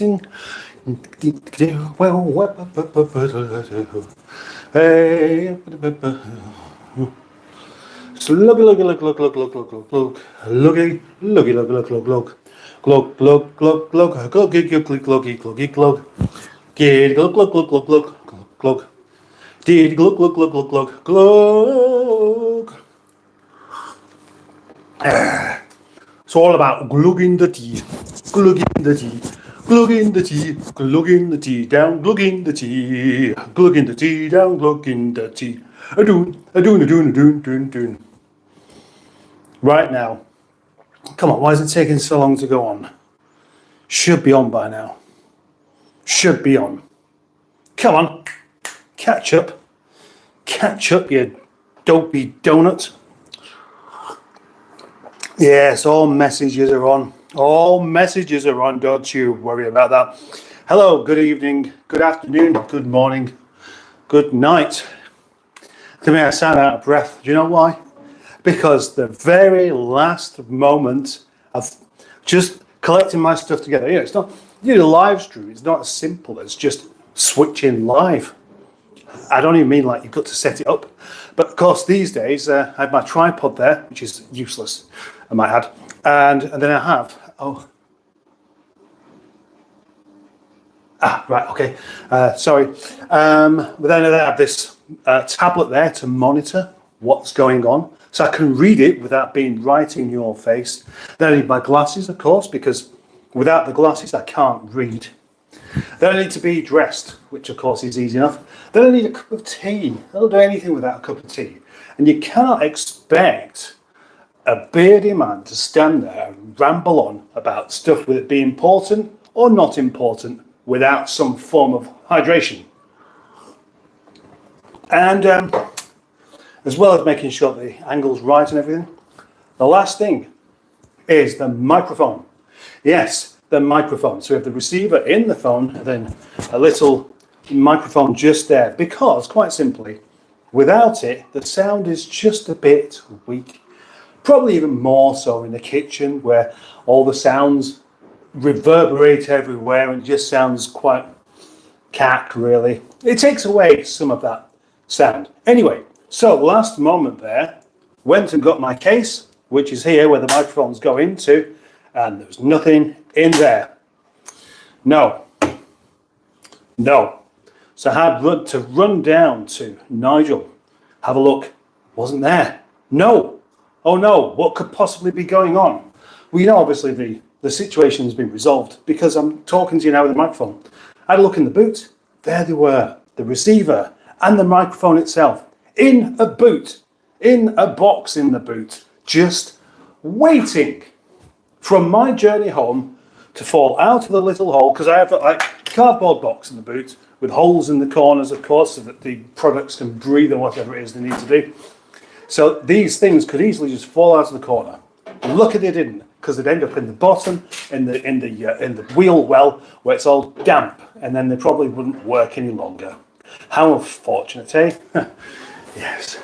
Hey, so looky, looky, look, look, look, look, look, look, look, looky, looky, look, look, look, look, look, look, look, look, gluggy, gluggy, gluggy, gluggy, glug, gid, glug, glug, glug, glug, glug, glug, glug, did, glug, glug, glug, glug, glug, glug. It's all about glugging the tea, glugging the tea, glugging the tea, glugging the tea, down, glugging the tea, glugging the tea, down, glugging the tea. A-doon, a-doon, a-doon, a-doon, doon, doon. Right now. Come on, why is it taking so long to go on? Should be on by now. Should be on. Come on. Catch up. Catch up, you dopey donut. Yes, all messages are on. All messages are on. Don't you worry about that. Hello, good evening, good afternoon, good morning, good night. To me, I sound out of breath. Do you know why? Because the very last moment of just collecting my stuff together. You know, it's not, you do a live stream, it's not as simple as just switching live. I don't even mean like you've got to set it up. But of course, these days, I have my tripod there, which is useless, I might add. And then I have, right, okay, sorry. But then I have this tablet there to monitor what's going on. So I can read it without being right in your face. Then I need my glasses, of course, because without the glasses, I can't read. Then I need to be dressed, which of course is easy enough. Then I need a cup of tea. I don't do anything without a cup of tea. And you cannot expect a beardy man to stand there and ramble on about stuff with it being important or not important without some form of hydration. And as well as making sure that the angle's right and everything, the last thing is the microphone. Yes, the microphone. So we have the receiver in the phone and then a little microphone just there, because quite simply, without it, the sound is just a bit weak. Probably even more so in the kitchen where all the sounds reverberate everywhere and it just sounds quite cack, really. It takes away some of that sound. Anyway, so last moment there, went and got my case, which is here where the microphones go into, and there was nothing in there. No. So I had to run down to Nigel, have a look. Wasn't there. No. Oh no, what could possibly be going on? Well, you know, obviously the situation has been resolved because I'm talking to you now with a microphone. I had a look in the boot. There they were, the receiver and the microphone itself in a boot, in a box in the boot, just waiting from my journey home to fall out of the little hole, because I have a cardboard box in the boot with holes in the corners, of course, so that the products can breathe or whatever it is they need to do. So these things could easily just fall out of the corner. Lucky they didn't, because they'd end up in the bottom, in the wheel well, where it's all damp, and then they probably wouldn't work any longer. How unfortunate, eh? Yes.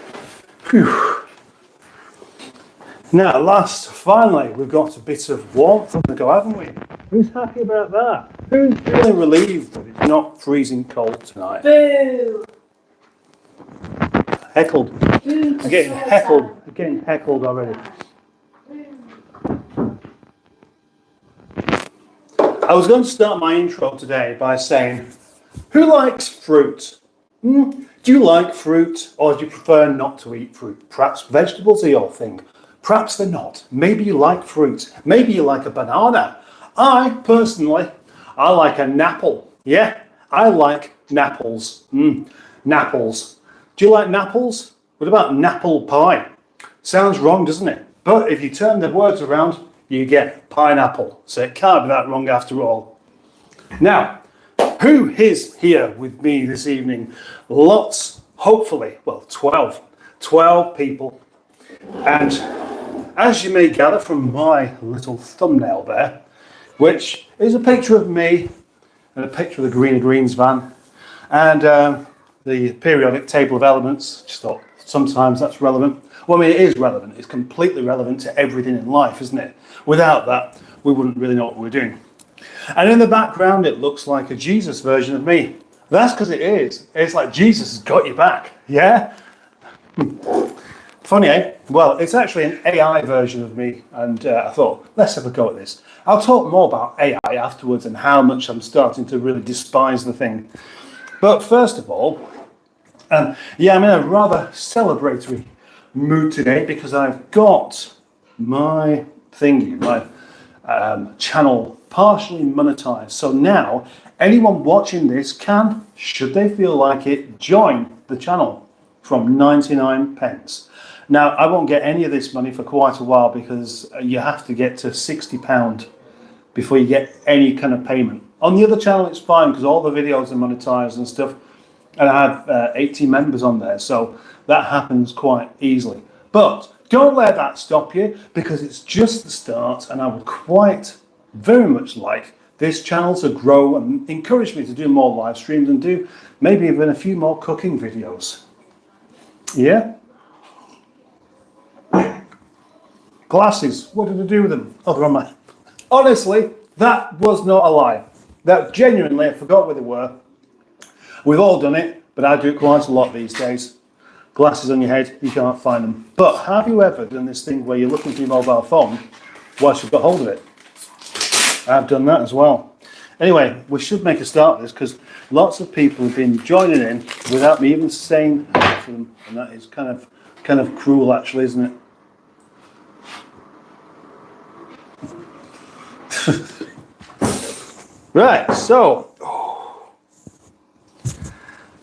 Whew. Now, finally, we've got a bit of warmth on the go, haven't we? Who's happy about that? Who's feeling relieved that it's not freezing cold tonight? Boo! Heckled. I'm getting heckled. I'm getting heckled already. I was going to start my intro today by saying, who likes fruit? Do you like fruit, or do you prefer not to eat fruit? Perhaps vegetables are your thing. Perhaps they're not. Maybe you like fruit. Maybe you like a banana. I like an apple. Yeah, I like napples. Napples. Do you like napples? What about napple pie? Sounds wrong, doesn't it? But if you turn the words around, you get pineapple. So it can't be that wrong after all. Now, who is here with me this evening? Lots, hopefully, well, 12 people. And as you may gather from my little thumbnail there, which is a picture of me and a picture of the Green Greens van and the periodic table of elements. Just thought sometimes that's relevant. Well, I mean, it is relevant. It's completely relevant to everything in life, isn't it? Without that, we wouldn't really know what we're doing. And in the background, it looks like a Jesus version of me. That's because it is. It's like Jesus has got your back. Yeah? Funny, eh? Well, it's actually an AI version of me, and I thought, let's have a go at this. I'll talk more about AI afterwards and how much I'm starting to really despise the thing. But first of all, yeah, I'm in a rather celebratory mood today because I've got my thingy, my channel partially monetized. So now anyone watching this can, should they feel like it, join the channel from 99 pence. Now, I won't get any of this money for quite a while because you have to get to £60 before you get any kind of payment. On the other channel, it's fine because all the videos are monetized and stuff. And I have 80 members on there, so that happens quite easily. But don't let that stop you because it's just the start, and I would quite very much like this channel to grow and encourage me to do more live streams and do maybe even a few more cooking videos. Yeah? Glasses, what did I do with them? Oh, they're on my... Honestly, that was not a lie. That genuinely, I forgot where they were. We've all done it, but I do it quite a lot these days. Glasses on your head, you can't find them. But have you ever done this thing where you're looking for your mobile phone whilst you've got hold of it? I've done that as well. Anyway, we should make a start of this because lots of people have been joining in without me even saying hello to them, and that is kind of cruel, actually, isn't it? Right, so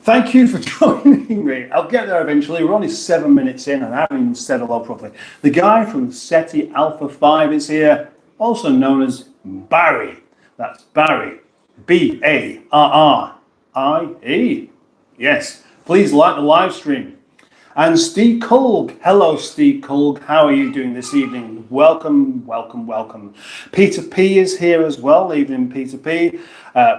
thank you for joining me. I'll get there eventually. We're only 7 minutes in and I haven't even said hello properly. The guy from SETI Alpha 5 is here, also known as Barry. That's Barry. B-A-R-R-I-E. Yes, please like the live stream. And Steve Kulg. Hello, Steve Kulg. How are you doing this evening? Welcome, welcome, welcome. Peter P is here as well. Evening, Peter P.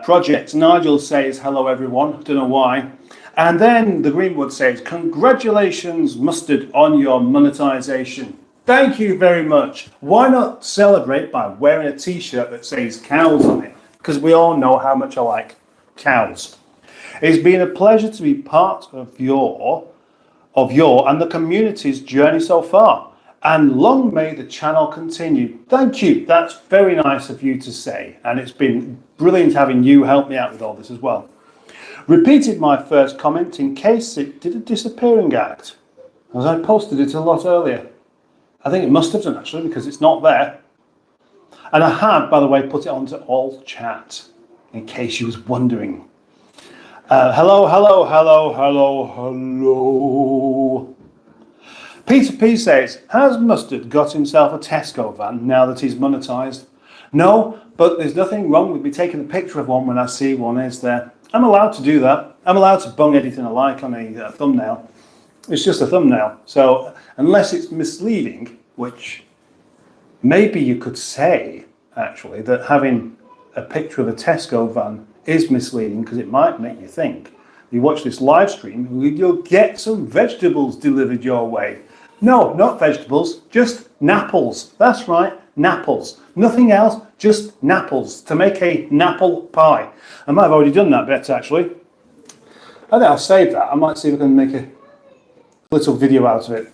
Project Nigel says, hello, everyone. Don't know why. And then the Greenwood says, congratulations, Mustard, on your monetization. Thank you very much. Why not celebrate by wearing a t-shirt that says cows on it? Because we all know how much I like cows. It's been a pleasure to be part of your and the community's journey so far. And long may the channel continue. Thank you. That's very nice of you to say. And it's been brilliant having you help me out with all this as well. Repeated my first comment in case it did a disappearing act, as I posted it a lot earlier. I think it must have done actually because it's not there. And I have, by the way, put it onto all chat in case you was wondering. Hello, hello, hello, hello, hello. Peter P says, has Mustard got himself a Tesco van now that he's monetized? No, but there's nothing wrong with me taking a picture of one when I see one, is there? I'm allowed to do that. I'm allowed to bung anything I like on a thumbnail. It's just a thumbnail. So unless it's misleading, which maybe you could say, actually, that having a picture of a Tesco van is misleading because it might make you think you watch this live stream, you'll get some vegetables delivered your way. No, not vegetables, just napples. That's right, napples. Nothing else, just napples to make a napple pie. I might have already done that bit actually. I think I'll save that. I might see if I can make a little video out of it.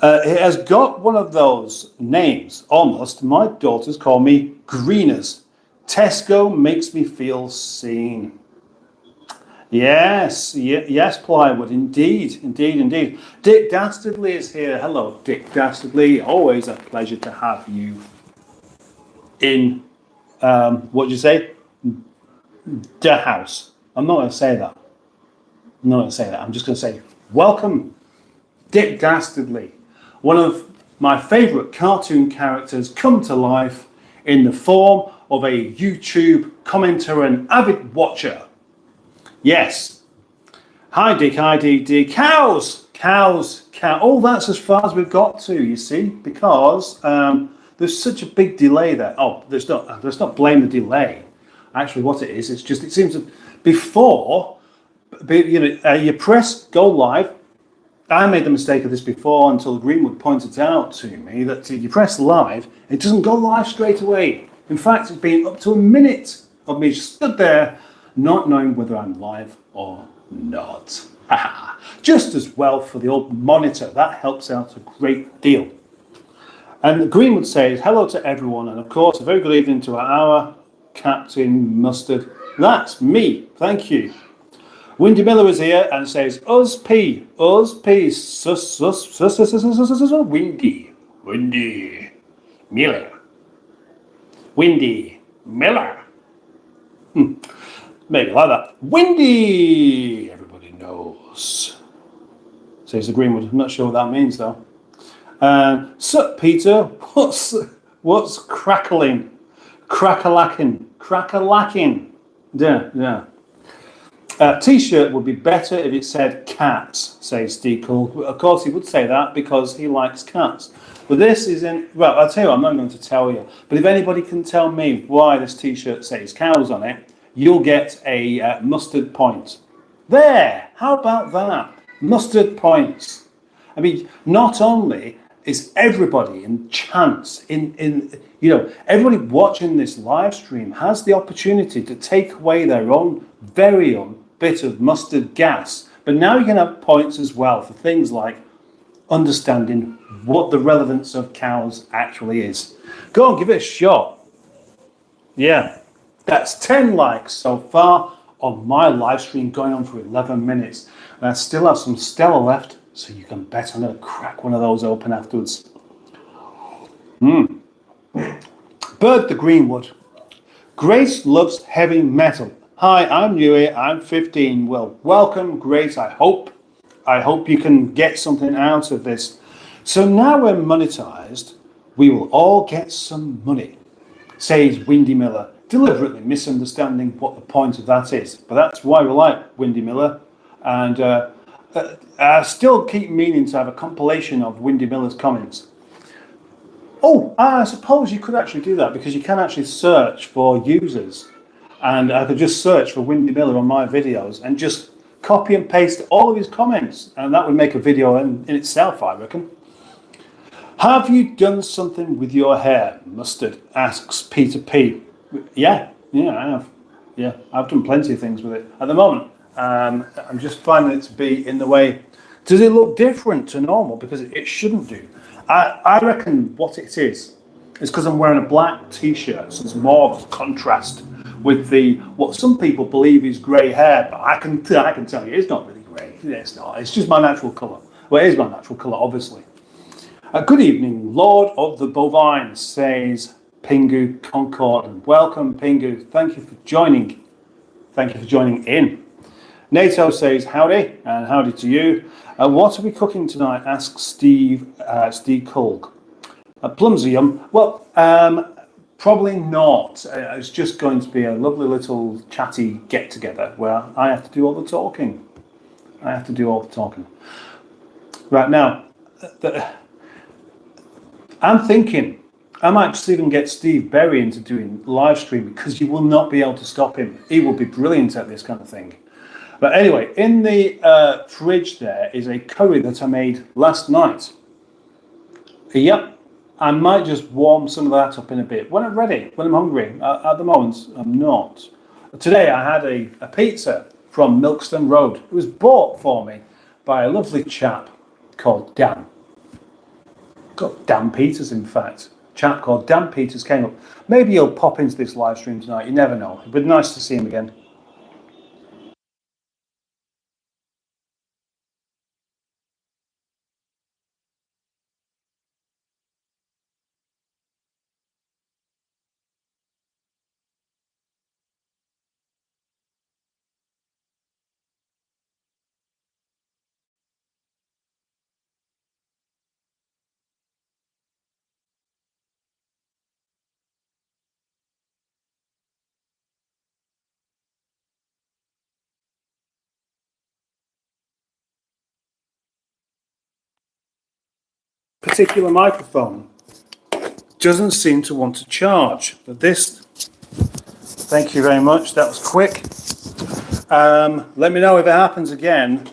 It has got one of those names, almost. My daughters call me Greeners. Tesco makes me feel seen. Yes, yes, Plywood, indeed, indeed, indeed. Dick Dastardly is here. Hello, Dick Dastardly. Always a pleasure to have you in, what did you say? The house. I'm not going to say that. I'm not going to say that. I'm just going to say, welcome, Dick Dastardly. One of my favourite cartoon characters come to life in the form of a YouTube commenter and avid watcher. Yes. Hi, Dick, IDD. Cows! Cows! Cow. Oh, that's as far as we've got to, you see, because there's such a big delay there. Oh, let's not blame the delay. Actually, what it is, it's just, it seems that before, you press go live, I made the mistake of this before until Greenwood pointed out to me that if you press live, it doesn't go live straight away. In fact, it's been up to a minute of me stood there not knowing whether I'm live or not. Just as well for the old monitor. That helps out a great deal. And Greenwood says, hello to everyone, and of course, a very good evening to our Captain Mustard. That's me, thank you. Windy Miller is here and says, us P, Windy Miller. Windy Miller. Maybe like that. Windy, everybody knows. Says the Greenwood. I'm not sure what that means though. Sup, Peter? What's crackling? Crackalacking. Yeah. T-shirt would be better if it said cats, says Steve Cole. Of course, he would say that because he likes cats. But this isn't. Well, I'll tell you, I'm not going to tell you. But if anybody can tell me why this T-shirt says cows on it, you'll get a mustard point. There. How about that? Mustard points. I mean, not only is everybody in chance everybody watching this live stream has the opportunity to take away their own very own bit of mustard gas, but now you can have points as well for things like understanding what the relevance of cows actually is. Go on, give it a shot. Yeah, that's 10 likes so far on my live stream, going on for 11 minutes. And I still have some Stella left, so you can bet I'm going to crack one of those open afterwards. Bird the Greenwood. Grace loves heavy metal. Hi, I'm new here. I'm 15. Well, welcome, Grace. I hope you can get something out of this. So now we're monetized, we will all get some money, says Windy Miller, deliberately misunderstanding what the point of that is. But that's why we like Windy Miller. And I still keep meaning to have a compilation of Windy Miller's comments. Oh, I suppose you could actually do that because you can actually search for users. And I could just search for Windy Miller on my videos and just copy and paste all of his comments. And that would make a video in itself, I reckon. Have you done something with your hair, Mustard? Asks Peter P. Yeah, I have. Yeah, I've done plenty of things with it. At the moment, I'm just finding it to be in the way. Does it look different to normal? Because it shouldn't do. I reckon what it is because I'm wearing a black t-shirt, so there's more of a contrast with what some people believe is grey hair, but I can tell you it's not really grey. It's not. It's just my natural colour. Well, it is my natural colour, obviously. Good evening, Lord of the Bovines, says Pingu Concord. Welcome, Pingu. Thank you for joining. Thank you for joining in. NATO says howdy, and howdy to you. What are we cooking tonight? Asks Steve Kulg. Plumsy yum. Well, probably not. It's just going to be a lovely little chatty get-together where I have to do all the talking. Right now, I'm thinking I might just even get Steve Berry into doing live streaming because you will not be able to stop him. He will be brilliant at this kind of thing. But anyway, in the fridge there is a curry that I made last night. Yep, I might just warm some of that up in a bit. When I'm ready, when I'm hungry. At the moment, I'm not. Today I had a pizza from Milkstone Road. It was bought for me by a lovely chap called Dan. Dan Peters, in fact. A chap called Dan Peters came up. Maybe he'll pop into this live stream tonight. You never know. It'd be nice to see him again. Particular microphone doesn't seem to want to charge, but this, thank you very much, that was quick. Let me know if it happens again.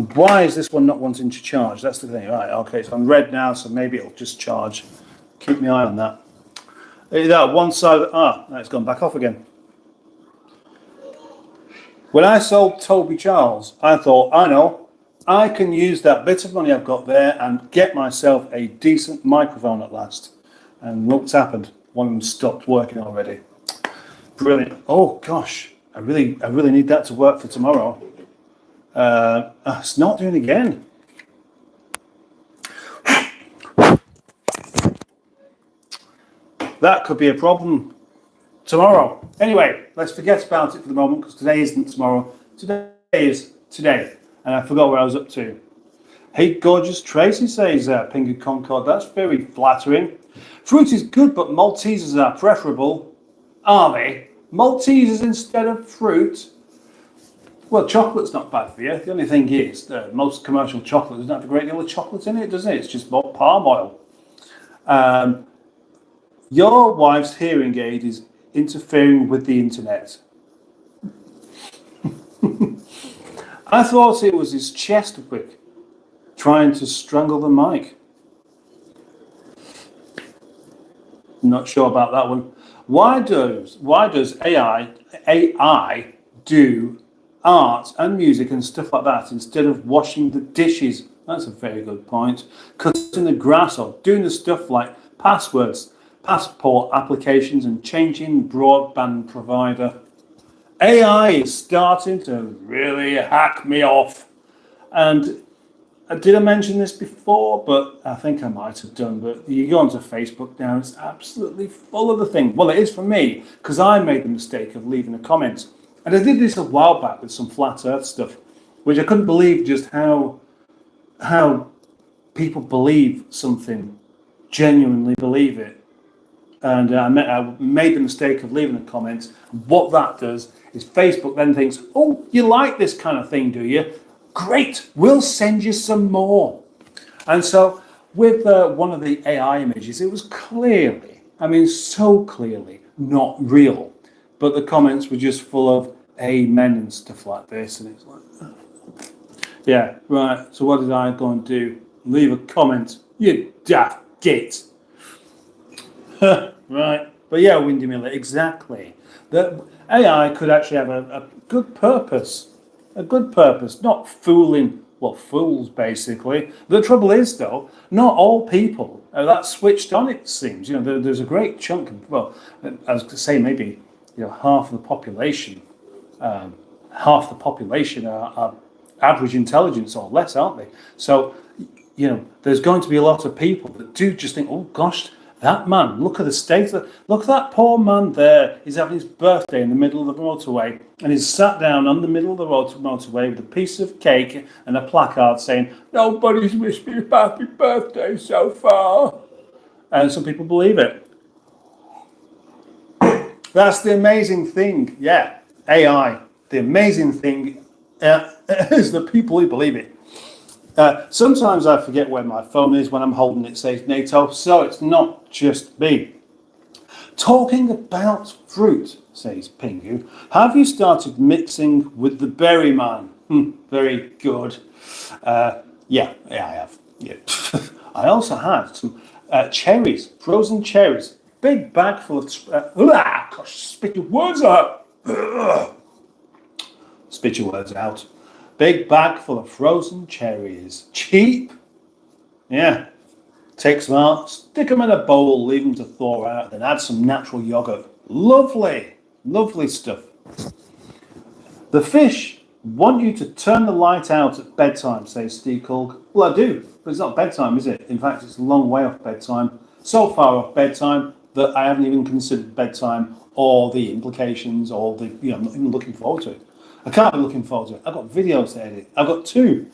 And why is this one not wanting to charge? That's the thing. Right, okay, it's on red now, so maybe it'll just charge. Keep my eye on that. That one side, it's gone back off again. When I sold Toby Charles, I thought, I know, I can use that bit of money I've got there and get myself a decent microphone at last. And look what's happened. One of them stopped working already. Brilliant. Oh gosh, I really need that to work for tomorrow. It's not doing it again. That could be a problem tomorrow. Anyway, let's forget about it for the moment because today isn't tomorrow. Today is today. And I forgot where I was up to. Hey, gorgeous Tracy, says Pingu Concord. That's very flattering. Fruit is good, but Maltesers are preferable. Are they? Maltesers instead of fruit? Well, chocolate's not bad for you. The only thing is, most commercial chocolate doesn't have a great deal of chocolate in it, does it? It's just more palm oil. Your wife's hearing aid is interfering with the internet. I thought it was his chest whip trying to strangle the mic. Not sure about that one. Why does AI do art and music and stuff like that instead of washing the dishes? That's a very good point. Cutting the grass or doing the stuff like passwords, passport applications and changing broadband provider. AI is starting to really hack me off. And did I mention this before? But I think I might have done. But you go onto Facebook now, it's absolutely full of the thing. Well, it is for me, because I made the mistake of leaving a comment. And I did this a while back with some flat earth stuff, which I couldn't believe just how people believe something, genuinely believe it. And I made the mistake of leaving a comment. What that does is Facebook then thinks, oh, you like this kind of thing, do you? Great, we'll send you some more. And so with one of the AI images, it was clearly, so clearly not real. But the comments were just full of amen and stuff like this. And it's like, yeah, right. So what did I go and do? Leave a comment, you daft git. Right. But yeah, Windy Miller, exactly. The AI could actually have a good purpose. A good purpose, not fooling, fools basically. The trouble is, though, not all people are that switched on, it seems. There's a great chunk of, I was going to say maybe, half the population are average intelligence or less, aren't they? So, there's going to be a lot of people that do just think, oh gosh, that man, look at the state look at that poor man there. He's having his birthday in the middle of the motorway and he's sat down on the middle of the motorway with a piece of cake and a placard saying, nobody's wished me a happy birthday so far. And some people believe it. That's the amazing thing. Yeah, AI. The amazing thing is the people who believe it. Sometimes I forget where my phone is when I'm holding it, says NATO, so it's not just me. Talking about fruit, says Pingu, have you started mixing with the berry man? Very good. Yeah, I have. Yeah. I also had some cherries, frozen cherries, big bag full of, gosh, spit your words out. Spit your words out. Big bag full of frozen cherries. Cheap. Yeah. Take some out, stick them in a bowl, leave them to thaw out, then add some natural yogurt. Lovely. Lovely stuff. The fish want you to turn the light out at bedtime, says Steve Colg. Well, I do, but it's not bedtime, is it? In fact, it's a long way off bedtime. So far off bedtime that I haven't even considered bedtime or the implications or the, I'm not even looking forward to it. I can't be looking forward to it. I've got videos to edit. I've got two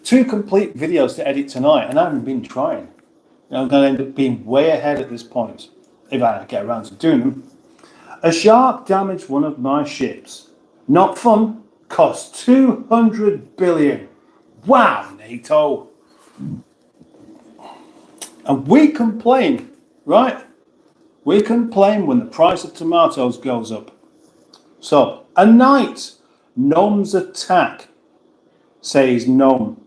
complete videos to edit tonight, and I haven't been trying. I'm going to end up being way ahead at this point, if I get around to doing them. A shark damaged one of my ships. Not fun. Cost 200 billion. Wow, NATO. And we complain, right? We complain when the price of tomatoes goes up. So, a night. Gnome's attack, says Gnome.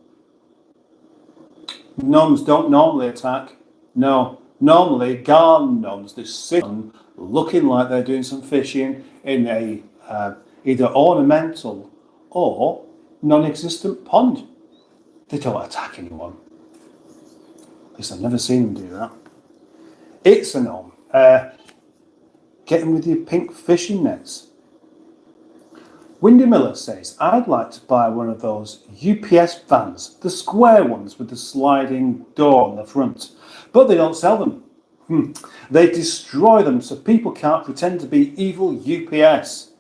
Nuns don't normally attack. No, normally garden nuns, they sit looking like they're doing some fishing in a either ornamental or non-existent pond. They don't attack anyone. At least I've never seen them do that. It's a gnome. Get in with your pink fishing nets. Windy Miller says, I'd like to buy one of those UPS vans, the square ones with the sliding door on the front, but they don't sell them. They destroy them so people can't pretend to be evil UPS.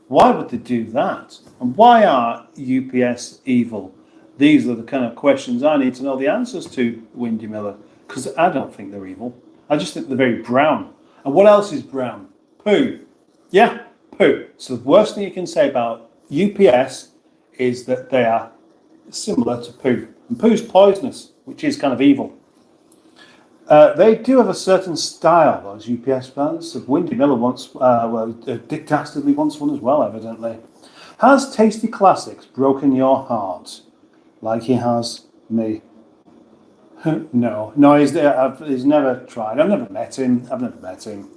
Why would they do that? And why are UPS evil? These are the kind of questions I need to know the answers to, Windy Miller, because I don't think they're evil. I just think they're very brown. And what else is brown? Poo. Yeah, poo. So the worst thing you can say about UPS is that they are similar to poo. And poo's poisonous, which is kind of evil. They do have a certain style, those UPS vans. Windy Miller wants, Dick Dastardly wants one as well, evidently. Has Tasty Classics broken your heart like he has me? No, he's never tried. I've never met him.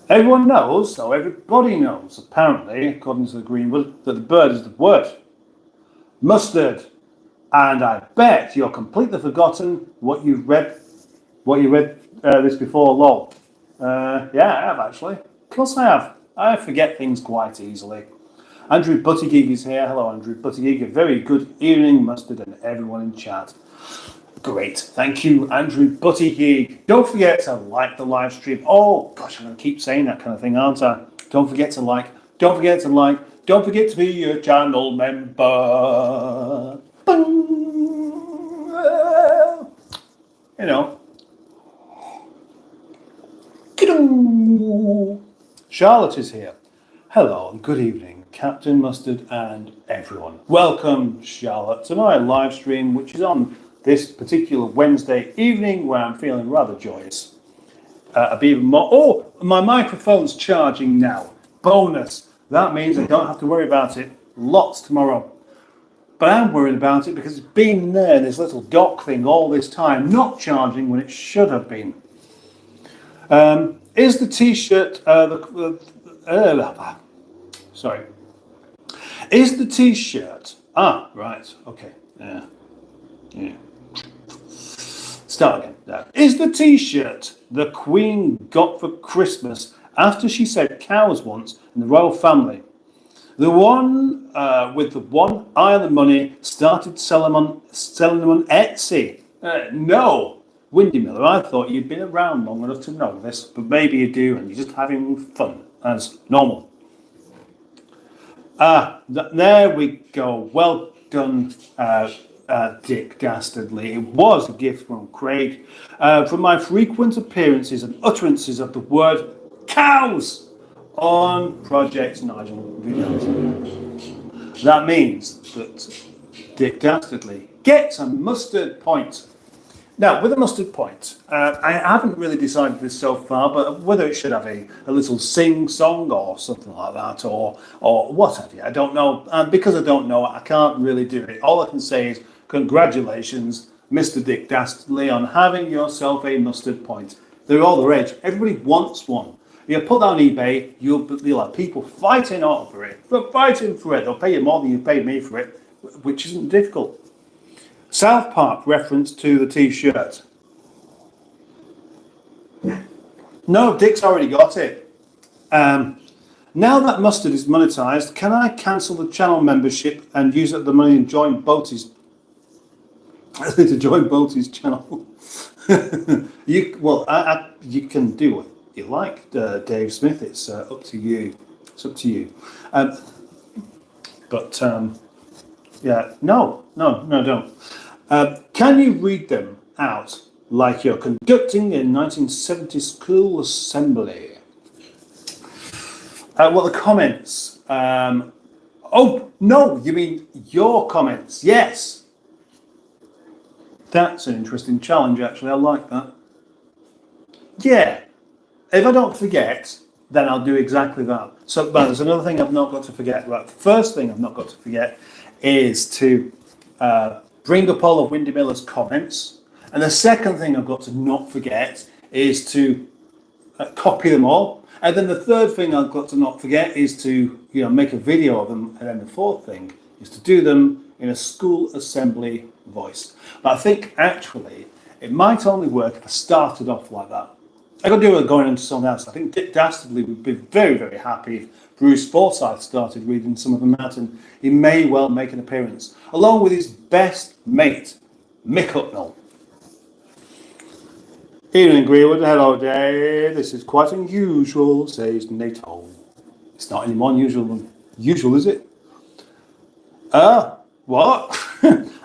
Everyone knows, or everybody knows, apparently, according to the Greenwood, that the bird is the word. Mustard. And I bet you're completely forgotten what you read this before, lol. Yeah, I have actually. Of course I have. I forget things quite easily. Andrew Buttigieg is here. Hello, Andrew Buttigieg. A very good evening, Mustard, and everyone in chat. Great. Thank you, Andrew Buttigieg. Don't forget to like the live stream. Oh, gosh, I'm going to keep saying that kind of thing, aren't I? Don't forget to like. Don't forget to like. Don't forget to be a channel member. You know. Charlotte is here. Hello and good evening, Captain Mustard and everyone. Welcome, Charlotte, to my live stream, which is on this particular Wednesday evening where I'm feeling rather joyous. A bit even more. Oh, my microphone's charging now. Bonus. That means I don't have to worry about it lots tomorrow. But I'm worried about it because it's been there, this little dock thing, all this time, not charging when it should have been. Is the T-shirt sorry? Is the T-shirt? Ah, right. Okay. Yeah. Start again. Is the T-shirt the Queen got for Christmas after she said cows once in the royal family? The one with the one eye on the money started selling them on Etsy. No, Windy Miller, I thought you'd been around long enough to know this, but maybe you do, and you're just having fun as normal. There we go. Well done, Dick Dastardly. It was a gift from Craig. From my frequent appearances and utterances of the word cows on Project Nigel videos. That means that Dick Dastardly gets a mustard point. Now, with a mustard point, I haven't really decided this so far, but whether it should have a little sing-song or something like that, or what have you, I don't know. And because I don't know, I can't really do it. All I can say is, congratulations, Mr. Dick Dastardly, on having yourself a mustard point. They're all the rage. Everybody wants one. You put that on eBay, you'll have people fighting over it. They're fighting for it. They'll pay you more than you paid me for it, which isn't difficult. South Park reference to the T-shirt. No, Dick's already got it. Now that Mustard is monetized, can I cancel the channel membership and use up the money and join Boaty's to join Boaty's channel? You can do what you like, Dave Smith. It's up to you. It's up to you. Yeah, no, don't. Can you read them out like you're conducting a 1970 school assembly? Well, the comments. Oh, no, you mean your comments? Yes. That's an interesting challenge, actually. I like that. Yeah. If I don't forget, then I'll do exactly that. So, but there's another thing I've not got to forget. Right, the first thing I've not got to forget is to bring up all of Windy Miller's comments. And the second thing I've got to not forget is to copy them all. And then the third thing I've got to not forget is to make a video of them. And then the fourth thing is to do them in a school assembly voice. But I think actually it might only work if I started off like that. I could do it going into something else. I think Dick Dastardly would be very, very happy if Bruce Forsyth started reading some of them out, and he may well make an appearance, along with his best mate, Mick Hucknall. Evening, Greenwood. Hello, Dave. This is quite unusual, says NATO. It's not any more unusual than usual, is it? What?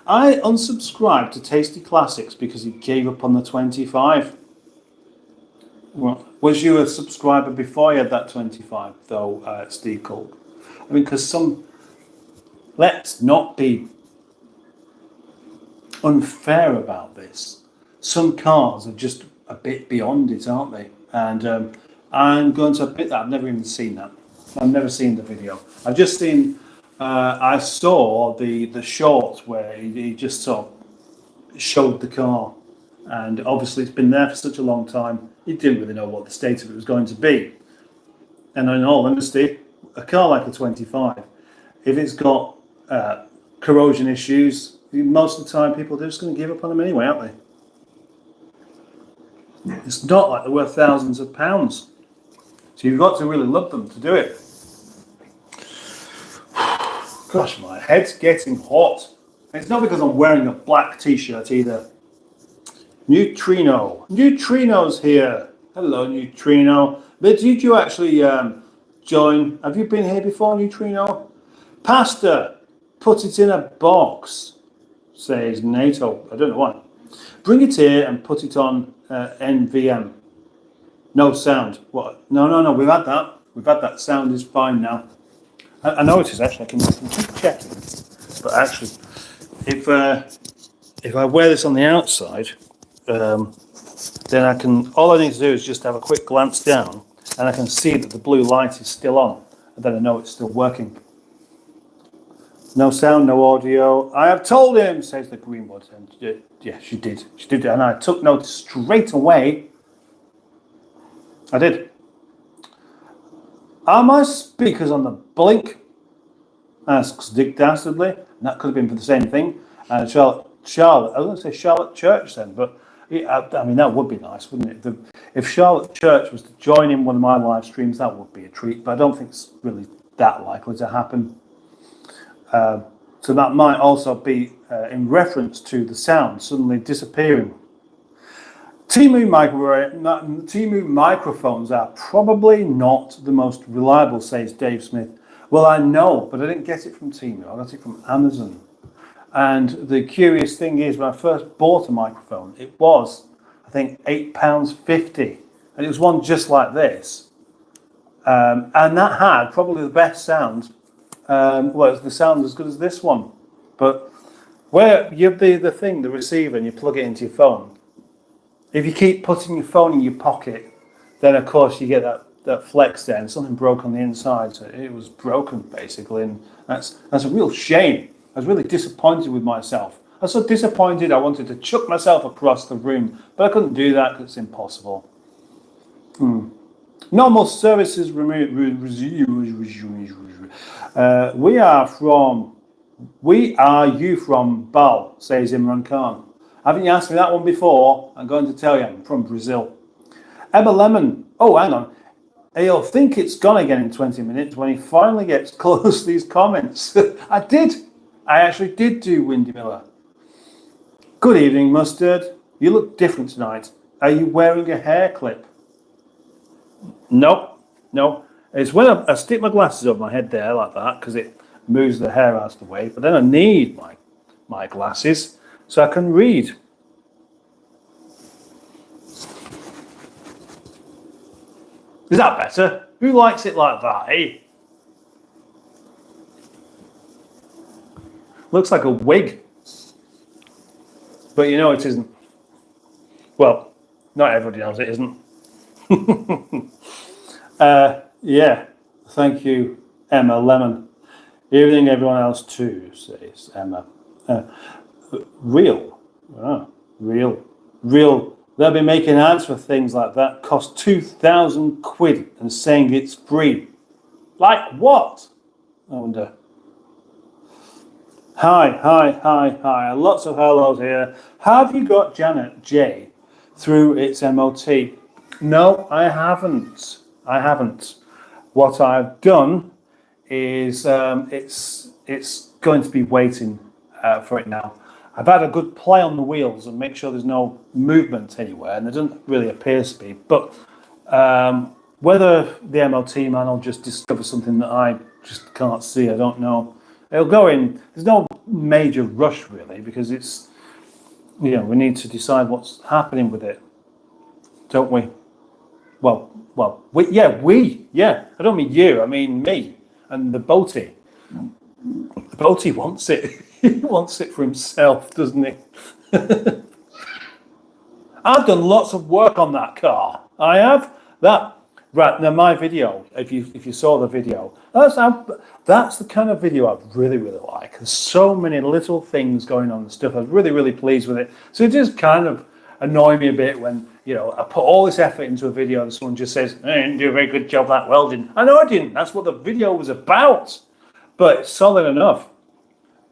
I unsubscribed to Tasty Classics because he gave up on the 25. Well, was you a subscriber before you had that 25, though, Steve Cole? I mean, because let's not be unfair about this. Some cars are just a bit beyond it, aren't they? And I'm going to admit that I've never even seen that. I've never seen the video. I've just seen, I saw the short where he just sort of showed the car. And obviously it's been there for such a long time, he didn't really know what the state of it was going to be. And in all honesty, a car like a 25, if it's got corrosion issues, most of the time people are just going to give up on them anyway, aren't they? It's not like they're worth thousands of pounds. So you've got to really love them to do it. Gosh, my head's getting hot. And it's not because I'm wearing a black t-shirt either. Neutrino's here. Hello, Neutrino. But did you actually join? Have you been here before, Neutrino? Pasta, put it in a box, says NATO. I don't know why. Bring it here and put it on NVM. No sound. What? No. We've had that. We've had that. Sound is fine now. I know it is actually. I can keep checking. But actually, if I wear this on the outside, then I can. All I need to do is just have a quick glance down, and I can see that the blue light is still on, and then I know it's still working. No sound, no audio. I have told him, says the Greenwood. And yeah, she did. She did, and I took notice straight away. I did. Are my speakers on the blink? Asks Dick Dastardly. And that could have been for the same thing. Charlotte. I was going to say Charlotte Church then, but I mean that would be nice, wouldn't it? If Charlotte Church was to join in one of my live streams, that would be a treat. But I don't think it's really that likely to happen. So that might also be in reference to the sound suddenly disappearing. Temu microphones are probably not the most reliable, says Dave Smith. Well, I know, but I didn't get it from Temu. I got it from Amazon. And the curious thing is, when I first bought a microphone, it was, I think, £8.50. And it was one just like this. And that had probably the best sound. Well, it's the sound as good as this one. But where you have the receiver, and you plug it into your phone, if you keep putting your phone in your pocket, then of course you get that flex there, and something broke on the inside. So it was broken basically, and that's a real shame. I was really disappointed with myself. I was so disappointed I wanted to chuck myself across the room, but I couldn't do that because it's impossible. Normal services we are you from Bal, says Imran Khan. Haven't you asked me that one before? I'm going to tell you, I'm from Brazil. Emma Lemon, oh, hang on. He'll think it's gone again in 20 minutes when he finally gets close to these comments. I actually did do Windy Miller. Good evening, Mustard. You look different tonight. Are you wearing a hair clip? No. It's when I stick my glasses over my head there like that, because it moves the hair out of the way. But then I need my glasses so I can read. Is that better? Who likes it like that, eh? Looks like a wig. But you know it isn't. Well, not everybody knows it isn't. Yeah, thank you, Emma Lemon. Evening, everyone else too, says Emma. Real. Ah, real. They'll be making ads for things like that. Cost 2,000 quid and saying it's free. Like what? I wonder. Hi. Lots of hellos here. Have you got Janet J through its MOT? No, I haven't. What I've done is it's going to be waiting for it now. I've had a good play on the wheels and make sure there's no movement anywhere, and there doesn't really appear to be. But whether the MOT man will just discover something that I just can't see, I don't know. It'll go in. There's no major rush really, because it's, we need to decide what's happening with it, don't we? Well, we. I don't mean you. I mean me and the boatie. The boatie wants it. He wants it for himself, doesn't he? I've done lots of work on that car. I have. That right now, my video. If you saw the video, that's the kind of video I really like. There's so many little things going on and stuff. I was really pleased with it. So it just kind of annoyed me a bit when I put all this effort into a video and someone just says, "I didn't do a very good job that welding." I know I didn't. That's what the video was about. But it's solid enough.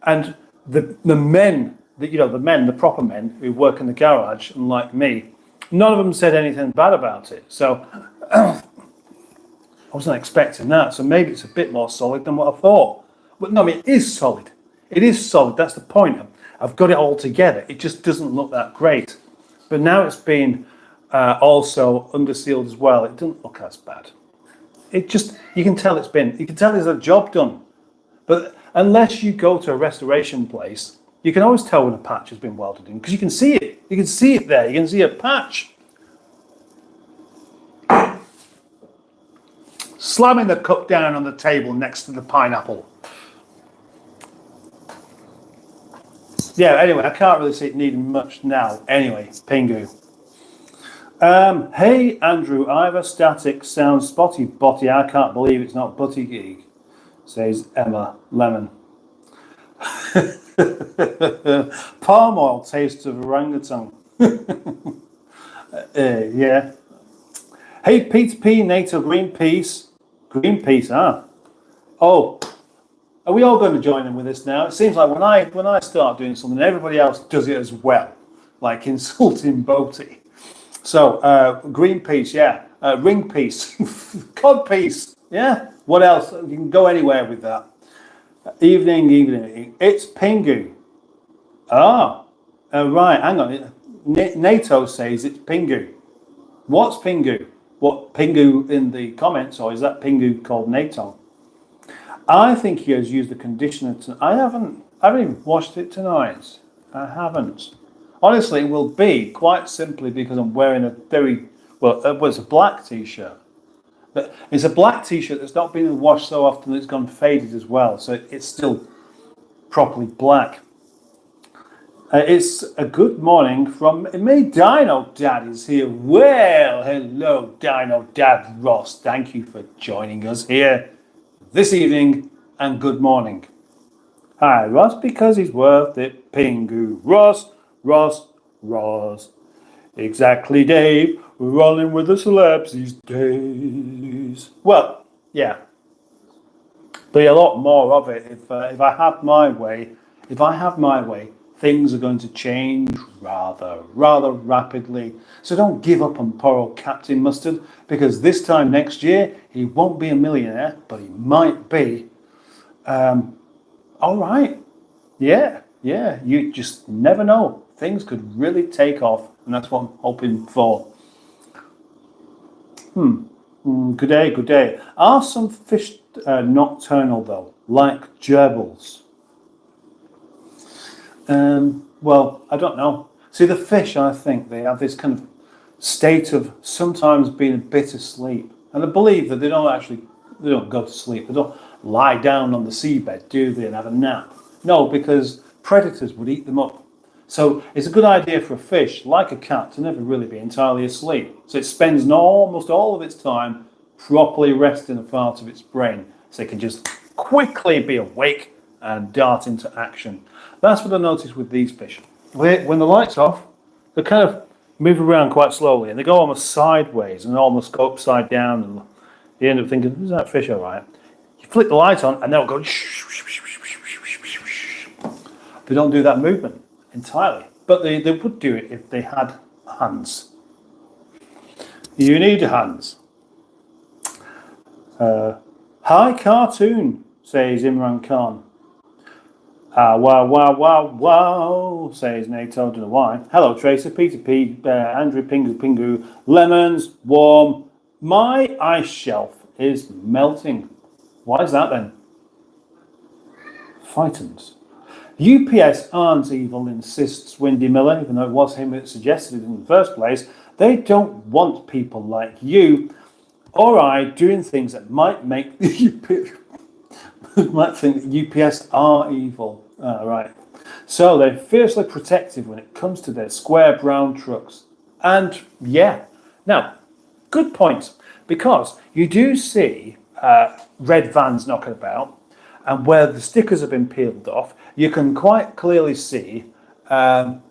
And the men, the proper men who work in the garage, unlike me, none of them said anything bad about it. So I wasn't expecting that. So maybe it's a bit more solid than what I thought. But no, I mean, it is solid. It is solid. That's the point. I've got it all together. It just doesn't look that great. But now it's been also undersealed as well. It doesn't look as bad. You can tell there's a job done. But unless you go to a restoration place, you can always tell when a patch has been welded in, because you can see it. You can see it there. You can see a patch. Slamming the cup down on the table next to the pineapple. Yeah, anyway, I can't really see it needing much now. Anyway, Pingu. Hey, Andrew, Ivor, static, sounds spotty, botty. I can't believe it's not Butty Geek, says Emma Lemon. Palm oil tastes of orangutan. Yeah. Hey, Peter P, NATO, Greenpeace. Oh, are we all going to join in with this now? It seems like when I start doing something, everybody else does it as well, like insulting Boaty. So, Greenpeace, yeah. Ring piece. Cod piece, yeah. What else? You can go anywhere with that. Evening. It's Pingu. Right, hang on. NATO says it's Pingu. What's Pingu? What, Pingu in the comments, or is that Pingu called NATO? I think he has used the conditioner. I haven't even washed it tonight. I haven't. Honestly, it will be quite simply because I'm wearing a it's a black t-shirt. But it's a black t-shirt that's not been washed so often that it's gone faded as well. So it's still properly black. It's a good morning from me. Dino Dad is here. Well, hello, Dino Dad Ross. Thank you for joining us here this evening, and good morning. Hi, Ross, because he's worth it. Pingu. Ross. Exactly, Dave. We're rolling with the celebs these days. Well, yeah. Be a lot more of it if I have my way. If I have my way, things are going to change rather rapidly. So don't give up on poor old Captain Mustard, because this time next year he won't be a millionaire, but he might be. All right. Yeah. You just never know. Things could really take off, and that's what I'm hoping for. Good day. Are some fish nocturnal though, like gerbils? Well, I don't know. See, the fish, I think they have this kind of state of sometimes being a bit asleep, and I believe that they don't go to sleep. They don't lie down on the seabed, do they, and have a nap? No, because predators would eat them up. So it's a good idea for a fish, like a cat, to never really be entirely asleep. So it spends almost all of its time properly resting a part of its brain, so it can just quickly be awake and dart into action. That's what I noticed with these fish. When the light's off, they kind of move around quite slowly, and they go almost sideways and almost go upside down, and you end up thinking, is that fish all right? You flick the light on, and they'll go. They don't do that movement entirely, but they would do it if they had hands. You need hands. Hi, cartoon, says Imran Khan. Wow, wow, wow, wow, says Nato, don't know why. Hello, Tracer, Peter P, Andrew, Pingu, Pingu, lemons, warm. My ice shelf is melting. Why is that then? Fightens. UPS aren't evil, insists Windy Miller, even though it was him that suggested it in the first place. They don't want people like you or I doing things that might make might think that UPS are evil. Right. So they're fiercely protective when it comes to their square brown trucks. And yeah. Now, good point. Because you do see red vans knocking about, and where the stickers have been peeled off, you can quite clearly see where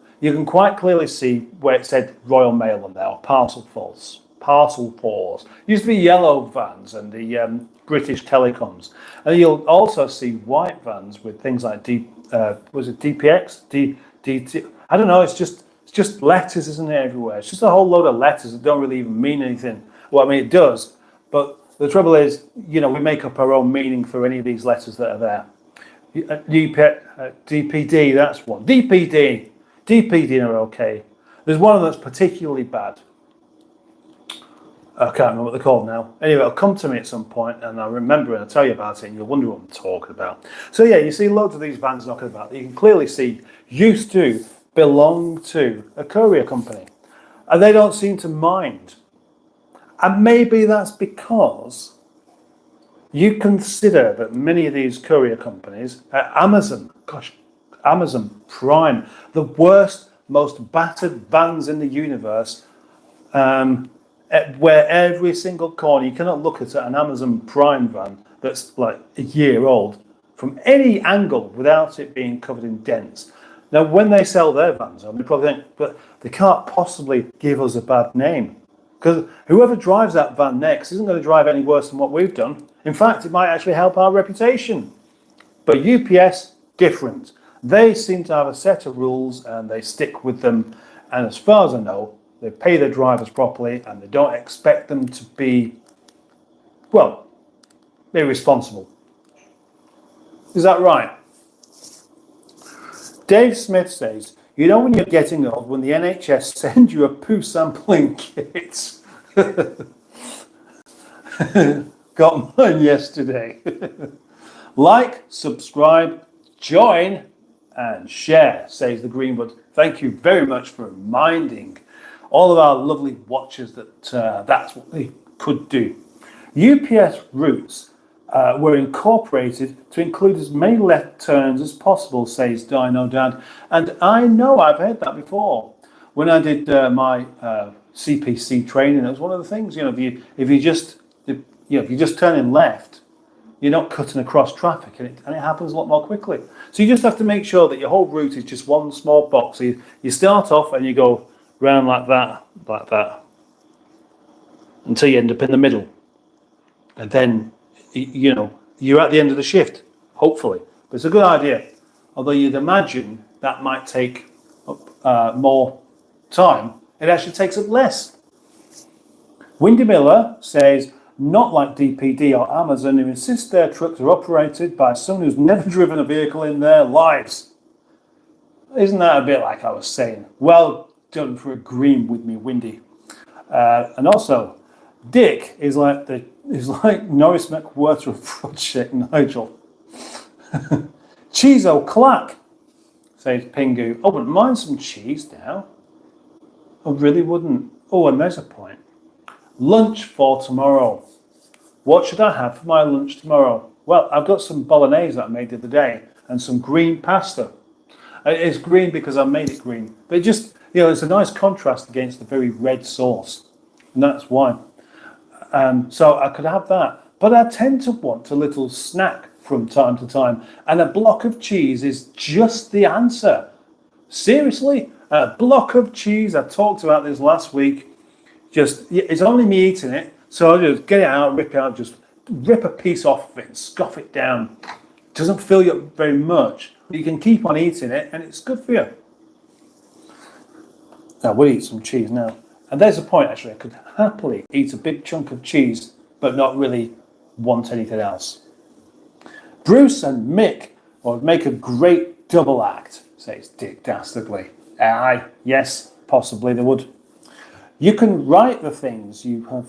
it said Royal Mail on there, or Parcel Force. Used to be yellow vans and the British Telecoms, and you'll also see white vans with things like DPX, DT. I don't know. It's just letters, isn't it? Everywhere. It's just a whole load of letters that don't really even mean anything. Well, I mean, it does, but the trouble is, we make up our own meaning for any of these letters that are there. DPD, that's one. DPD are okay. There's one of them that's particularly bad. I can't remember what they're called now. Anyway, it'll come to me at some point, and I'll remember and I'll tell you about it, and you'll wonder what I'm talking about. So yeah, you see loads of these vans knocking about. You can clearly see used to belong to a courier company, and they don't seem to mind. And maybe that's because you consider that many of these courier companies, Amazon Prime, the worst, most battered vans in the universe, where every single corner, you cannot look at an Amazon Prime van that's like a year old from any angle without it being covered in dents. Now, when they sell their vans, they probably think, but they can't possibly give us a bad name. Because whoever drives that van next isn't going to drive any worse than what we've done. In fact, it might actually help our reputation. But UPS, different. They seem to have a set of rules and they stick with them. And as far as I know, they pay their drivers properly and they don't expect them to be, well, irresponsible. Is that right? Dave Smith says, you know when you're getting old, when the NHS send you a poo sampling kit. Got mine yesterday. Like, subscribe, join, and share, says the Greenwood. Thank you very much for reminding all of our lovely watchers that that's what they could do. UPS routes were incorporated to include as many left turns as possible, says Dino Dad. And I know I've heard that before. When I did my CPC training, it was one of the things, if you just turn in left, you're not cutting across traffic, and it happens a lot more quickly. So you just have to make sure that your whole route is just one small box. So you start off and you go round like that, until you end up in the middle. And then, you're at the end of the shift, hopefully. But it's a good idea. Although you'd imagine that might take more time. It actually takes up less. Windy Miller says, not like DPD or Amazon, who insist their trucks are operated by someone who's never driven a vehicle in their lives. Isn't that a bit like I was saying? Well done for agreeing with me, Windy. And also, Dick is like Norris McWhirter of Project Nigel. Cheese clack, says Pingu. Oh, wouldn't mind some cheese now. I really wouldn't. Oh, and there's a point. Lunch for tomorrow. What should I have for my lunch tomorrow? Well, I've got some bolognese that I made the other day and some green pasta. It's green because I made it green. But it just, it's a nice contrast against the very red sauce. And that's why. So I could have that. But I tend to want a little snack. from time to time. And a block of cheese is just the answer. Seriously, a block of cheese. I talked about this last week. It's only me eating it, so I'll just get it out, rip it out, just rip a piece off of it and scoff it down. It doesn't fill you up very much. You can keep on eating it, and it's good for you. Now, we'll eat some cheese now. And there's a point, actually. I could happily eat a big chunk of cheese, but not really want anything else. Bruce and Mick would make a great double act, says Dick dastardly. Aye, yes, possibly they would. You can write the things you have...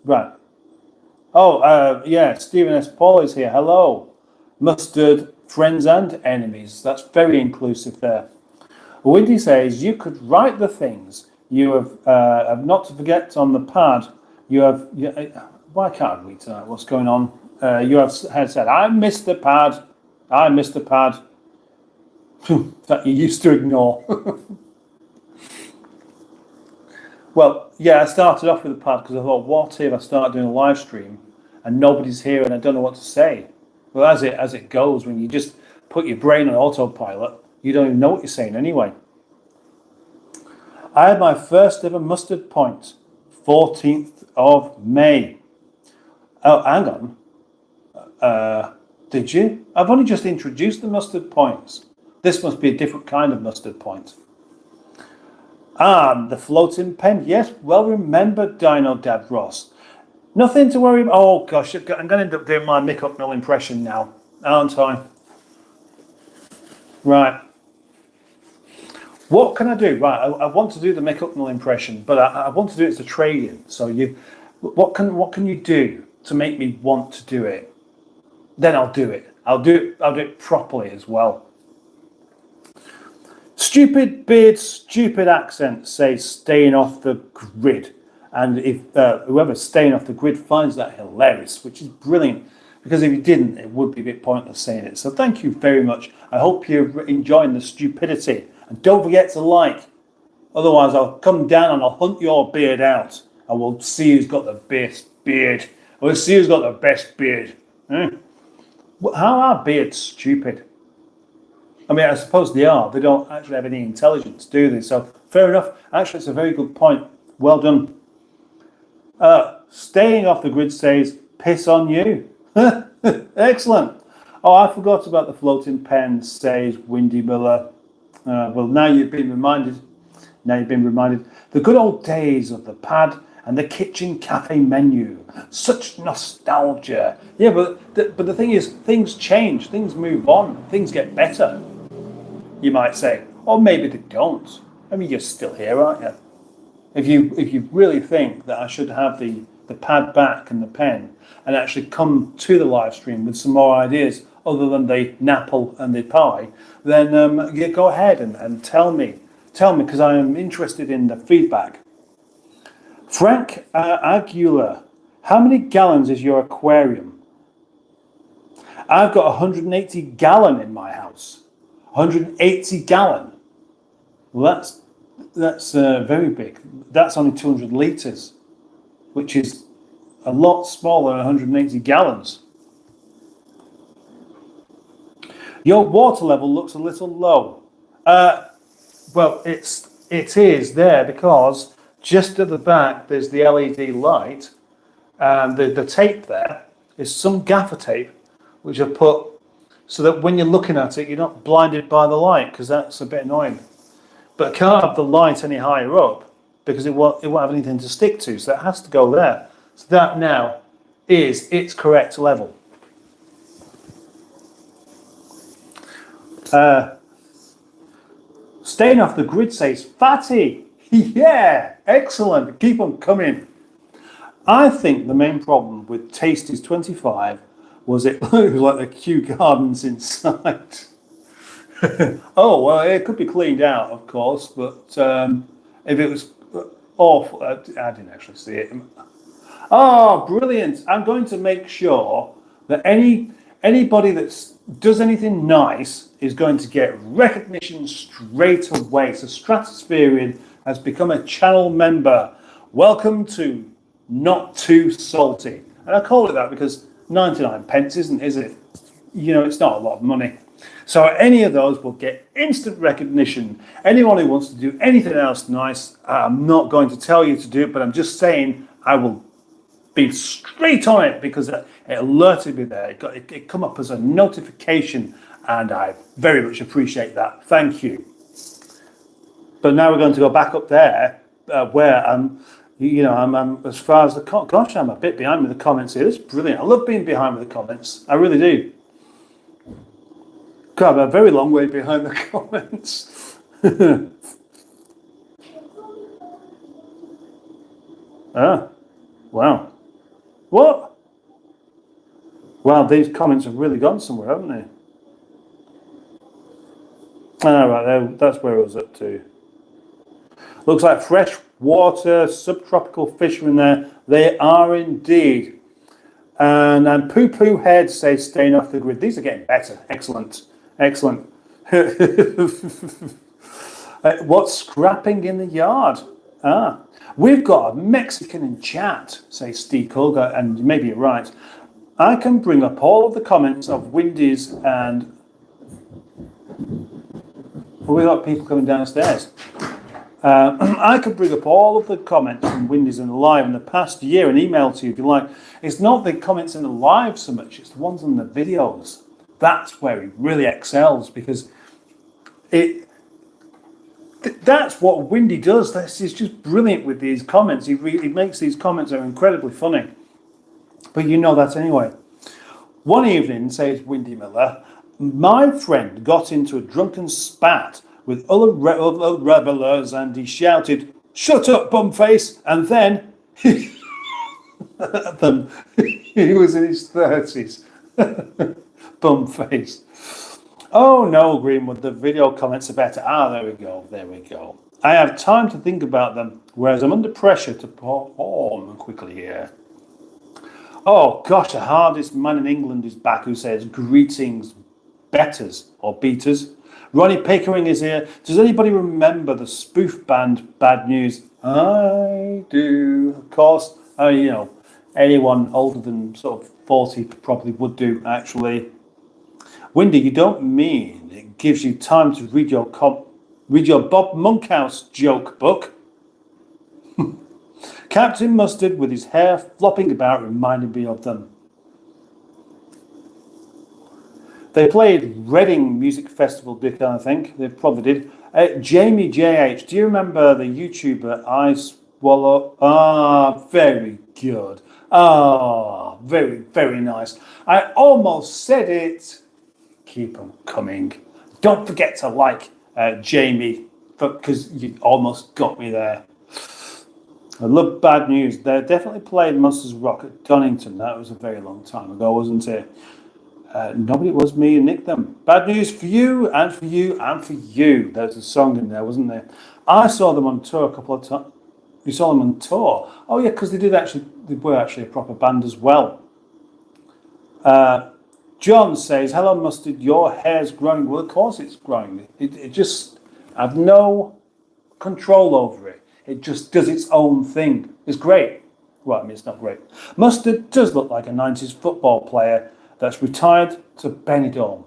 right. Yeah, Stephen S. Paul is here. Hello. Mustard, friends and enemies. That's very inclusive there. Windy says, you could write the things you have not to forget on the pad. You have... why can't I read tonight? What's going on? You have said, I missed the pad. I missed the pad. That you used to ignore. Well, yeah, I started off with the pad because I thought, what if I start doing a live stream and nobody's here and I don't know what to say? Well, as it goes, when you just put your brain on autopilot, you don't even know what you're saying anyway. I had my first ever mustard point, 14th of May. Oh, hang on. Did you? I've only just introduced the mustard points. This must be a different kind of mustard point. Ah, the floating pen. Yes, well remembered, Dino Dad Ross. Nothing to worry about. Oh, gosh, I'm going to end up doing my Mick Hucknall impression now, aren't I? Right. What can I do? Right, I want to do the Mick Hucknall impression, but I want to do it as a trade-in. So what can you do to make me want to do it? Then I'll do it. I'll do it properly as well. Stupid beard, stupid accent says staying off the grid. And if whoever's staying off the grid finds that hilarious, which is brilliant, because if you didn't, it would be a bit pointless saying it. So thank you very much. I hope you're enjoying the stupidity. And don't forget to like. Otherwise, I'll come down and I'll hunt your beard out. And we'll see who's got the best beard. We'll see who's got the best beard. How are beards stupid? I mean, I suppose they are. They don't actually have any intelligence, do they? So, fair enough. Actually, it's a very good point. Well done. Staying off the grid says, piss on you. Excellent. Oh, I forgot about the floating pen, says Windy Miller. Well, now you've been reminded. The good old days of the pad and the kitchen cafe menu. Such nostalgia. Yeah, but the thing is, things change. Things move on. Things get better. You might say, or maybe they don't. I mean, you're still here, aren't you? If you really think that I should have the pad back and the pen and actually come to the live stream with some more ideas other than the napple and the pie, then go ahead and tell me because I am interested in the feedback. Frank Aguilar, how many gallons is your aquarium? I've got 180 gallon in my house. 180 gallon. Well, that's very big. That's only 200 litres, which is a lot smaller than 180 gallons. Your water level looks a little low. Well, it is there because just at the back there's the LED light, and the tape there is some gaffer tape which I've put so that when you're looking at it, you're not blinded by the light, because that's a bit annoying. But I can't have the light any higher up because it won't have anything to stick to, so it has to go there. So that now is its correct level. Staying off the grid says, Fatty, yeah, excellent, keep on coming. I think the main problem with Tasty's 25 was it was like the Kew Gardens inside. Oh, well, it could be cleaned out, of course, but if it was awful, I didn't actually see it. Oh, brilliant. I'm going to make sure that anybody that does anything nice is going to get recognition straight away. So Stratospherian has become a channel member. Welcome to Not Too Salty. And I call it that because 99 pence isn't, is it? You know, it's not a lot of money. So any of those will get instant recognition. Anyone who wants to do anything else nice, I'm not going to tell you to do it, but I'm just saying I will be straight on it because it alerted me there. It come up as a notification, and I very much appreciate that. Thank you. But now we're going to go back up there where I'm as far as the gosh, I'm a bit behind with the comments here. It's brilliant. I love being behind with the comments. I really do. God, I'm a very long way behind the comments. Ah, wow. What? Wow, these comments have really gone somewhere, haven't they? Ah, right, that's where I was up to. Looks like freshwater subtropical fish are in there. They are indeed. And Poo Poo Head says staying off the grid. These are getting better. Excellent. Excellent. What's scrapping in the yard? Ah, we've got a Mexican in chat, says Steve Colger, and maybe you're right. I can bring up all of the comments of Wendy's and we've got people coming downstairs. I could bring up all of the comments from Wendy's in the live in the past year and email to you if you like. It's not the comments in the live so much, it's the ones in the videos. That's where he really excels because that's what Windy does. He's just brilliant with these comments. He makes these comments that are incredibly funny. But you know that anyway. One evening, says Windy Miller, my friend got into a drunken spat with other revelers and he shouted, "Shut up, bumface!" And then he was in his 30s. Bumface. Oh no, Greenwood, the video comments are better. Ah, there we go, there we go. I have time to think about them, whereas I'm under pressure to perform quickly here. Oh gosh, the hardest man in England is back who says, greetings, betters or beaters. Ronnie Pickering is here. Does anybody remember the spoof band Bad News? I do, of course. Anyone older than sort of 40 probably would do, actually. Windy, you don't mean it gives you time to read your Bob Monkhouse joke book? Captain Mustard with his hair flopping about reminded me of them. They played Reading Music Festival, Dick, I think. They probably did. Jamie JH, do you remember the YouTuber I Swallow? Ah, very good. Ah, very, very nice. I almost said it. Keep them coming. Don't forget to like Jamie, because you almost got me there. I love Bad News. They definitely played Monsters Rock at Donington. That was a very long time ago, wasn't it? Nobody, it was me who nicked them. Bad News for you, and for you, and for you. There's a song in there, wasn't there? I saw them on tour a couple of times. You saw them on tour? Oh yeah, because they were actually a proper band as well. John says, hello Mustard, your hair's growing. Well, of course it's growing. It just, I've no control over it. It just does its own thing. It's great. Well, I mean, it's not great. Mustard does look like a 90s football player that's retired to Benidorm.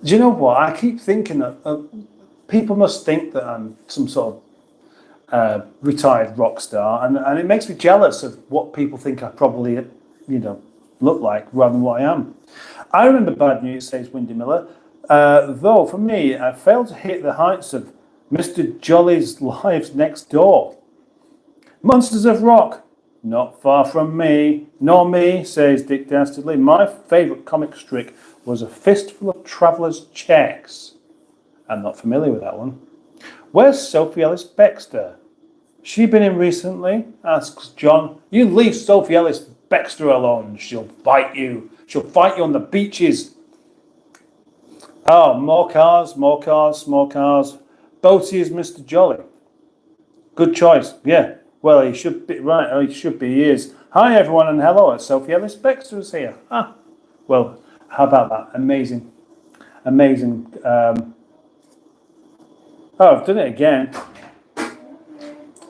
Do you know what? I keep thinking that people must think that I'm some sort of retired rock star, and it makes me jealous of what people think I probably, look like rather than what I am. I remember Bad News, says Windy Miller, though for me, I failed to hit the heights of Mr. Jolly's Lives Next Door. Monsters of Rock, not far from me, nor me, says Dick Dastardly. My favourite comic strip was A Fistful of Travellers' Checks. I'm not familiar with that one. Where's Sophie Ellis Bextor? She been in recently? Asks John. You leave Sophie Ellis Bextor alone. She'll bite you. She'll fight you on the beaches. Oh, more cars, more cars, more cars. Boaty is Mr. Jolly. Good choice. Yeah. Well, he should be right. Oh, he should be. He is. Hi, everyone, and hello. Sophie Ellis Bextor is here. Ah. Well, how about that? Amazing. Amazing. Oh, I've done it again.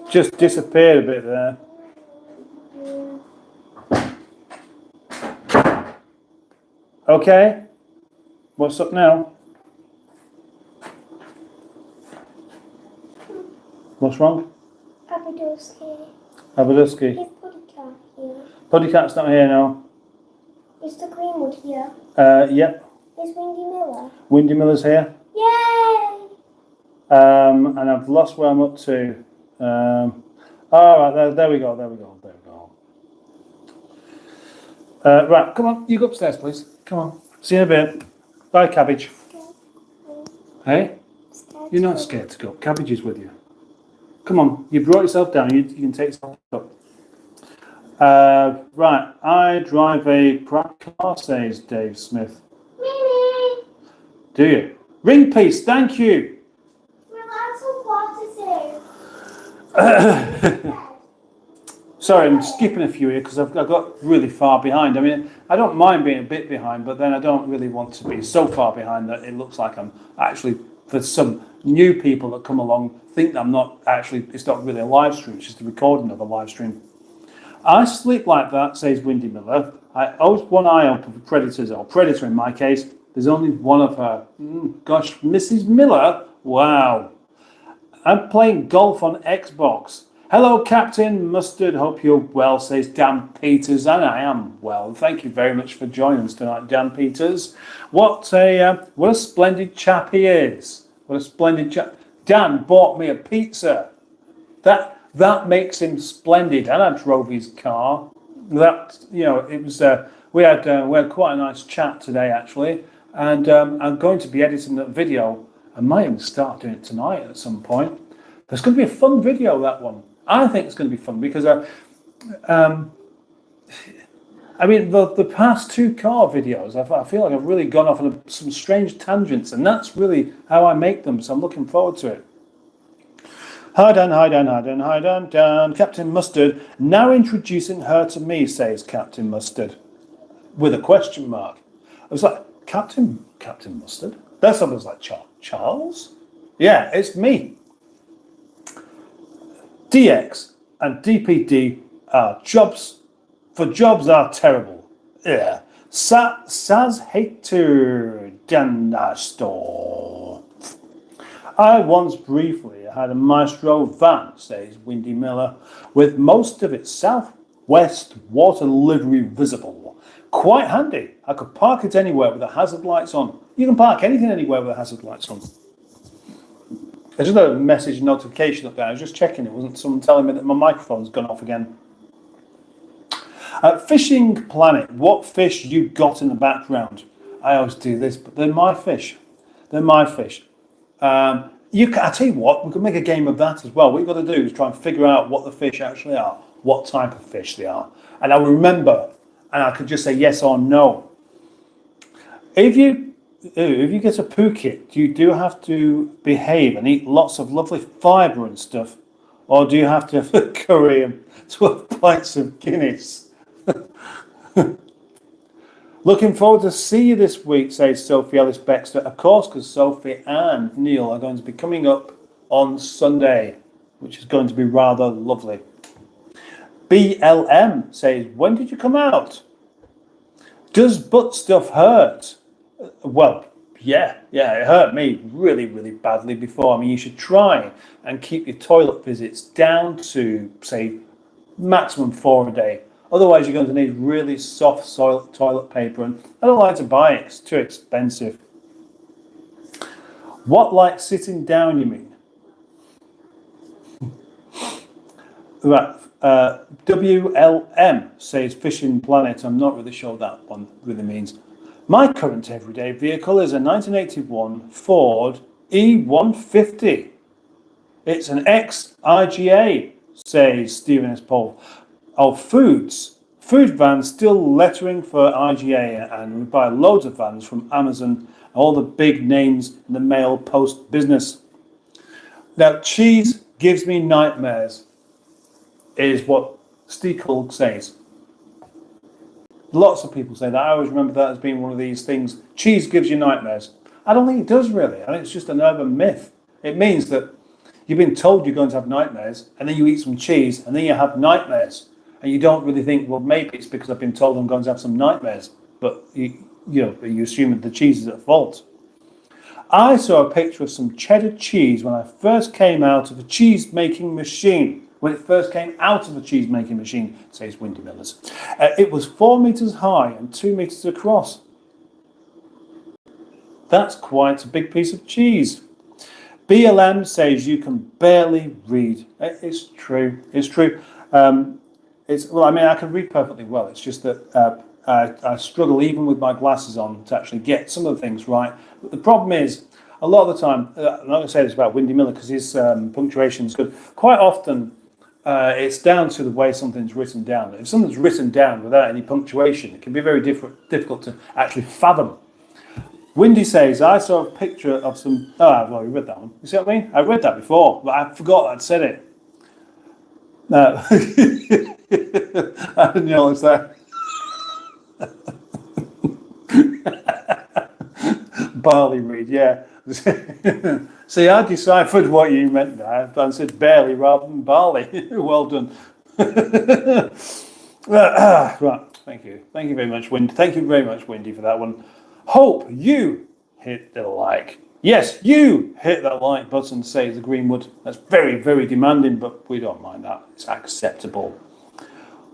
Just disappeared a bit there. Okay. What's up now? What's wrong? Abadowski. Is Puddycat here? Puddycat's not here now. Is the Greenwood here? Yep. Is Windy Miller? Windy Miller's here. Yay! And I've lost where I'm up to. All right, there we go. Right, come on, you go upstairs, please. Come on. See you in a bit. Bye, Cabbage. Hey, you're not scared to go. Cabbage is with you. Come on, you brought yourself down. You can take yourself up. Right, I drive a crap car, says Dave Smith. Mimi! Do you? Ring piece, thank you. Relax on water too. Sorry, I'm skipping a few here because I've got really far behind. I mean, I don't mind being a bit behind, but then I don't really want to be so far behind that it looks like I'm actually, for some new people that come along, think that I'm not actually, it's not really a live stream, it's just a recording of a live stream. I sleep like that, says Windy Miller. I always one eye open for predators, or predator in my case. There's only one of her. Gosh, Mrs. Miller? Wow. I'm playing golf on Xbox. Hello, Captain Mustard. Hope you're well, says Dan Peters. And I am well. Thank you very much for joining us tonight, Dan Peters. What a splendid chap he is. What a splendid chap. Dan bought me a pizza. That makes him splendid. And I drove his car. That, it was. We had quite a nice chat today, actually. And I'm going to be editing that video. I might even start doing it tonight at some point. There's going to be a fun video, that one. I think it's going to be fun because, the past two car videos, I feel like I've really gone off on some strange tangents, and that's really how I make them, so I'm looking forward to it. Hi Dan. Captain Mustard, now introducing her to me, says Captain Mustard, with a question mark. I was like, Captain Mustard? That sounds like Charles? Yeah, it's me. DX and DPD are jobs are terrible. Yeah. Saz hater Danastor. I once briefly had a Maestro van, says Windy Miller, with most of its southwest water livery visible. Quite handy. I could park it anywhere with the hazard lights on. You can park anything anywhere with the hazard lights on. There's just a message notification up there. I was just checking. It wasn't someone telling me that my microphone's gone off again. Fishing Planet. What fish you got in the background? I always do this, but they're my fish. I tell you what, we could make a game of that as well. What you've got to do is try and figure out what the fish actually are, what type of fish they are. And I'll remember, and I could just say yes or no. If you get a Phuket, you do have to behave and eat lots of lovely fibre and stuff, or do you have to curry and 12 pints of Guinness? Looking forward to see you this week, says Sophie Ellis Baxter. Of course, because Sophie and Neil are going to be coming up on Sunday, which is going to be rather lovely. BLM says, when did you come out? Does butt stuff hurt? Well, yeah, it hurt me really, really badly before. I mean, you should try and keep your toilet visits down to, say, maximum 4 a day. Otherwise, you're going to need really soft toilet paper, and I don't like to buy it. It's too expensive. What, like sitting down, you mean? Right. WLM says Fishing Planet. I'm not really sure what that one really means. My current everyday vehicle is a 1981 Ford E150. It's an ex-IGA, says Stephen S. Paul. Oh, food vans, still lettering for IGA, and we buy loads of vans from Amazon, all the big names in the mail post business. Now, cheese gives me nightmares, is what Steekel says. Lots of people say that. I always remember that as being one of these things. Cheese gives you nightmares. I don't think it does really. I think it's just an urban myth. It means that you've been told you're going to have nightmares, and then you eat some cheese, and then you have nightmares. And you don't really think, well, maybe it's because I've been told I'm going to have some nightmares. But you assume that the cheese is at fault. I saw a picture of some cheddar cheese when I first came out of a cheese making machine. When it first came out of a cheese making machine, says Windy Millers. It was 4 meters high and 2 meters across. That's quite a big piece of cheese. BLM says you can barely read. It's true. It's true. I can read perfectly well. It's just that I struggle even with my glasses on to actually get some of the things right. But the problem is, a lot of the time, I'm not going to say this about Windy Miller because his punctuation is good. Quite often, it's down to the way something's written down. If something's written down without any punctuation, it can be very difficult to actually fathom. Windy says, I saw a picture of some... Oh, I've already read that one. You see what I mean? I read that before, but I forgot I'd said it. I didn't notice that. Barley read, yeah. See, I deciphered what you meant there. I said barley rather than barley. Well done. Right, thank you. Thank you very much, Windy. Thank you very much, Windy, for that one. Hope you hit the like. Yes, you hit that like button, says the Greenwood. That's very, very demanding, but we don't mind that. It's acceptable.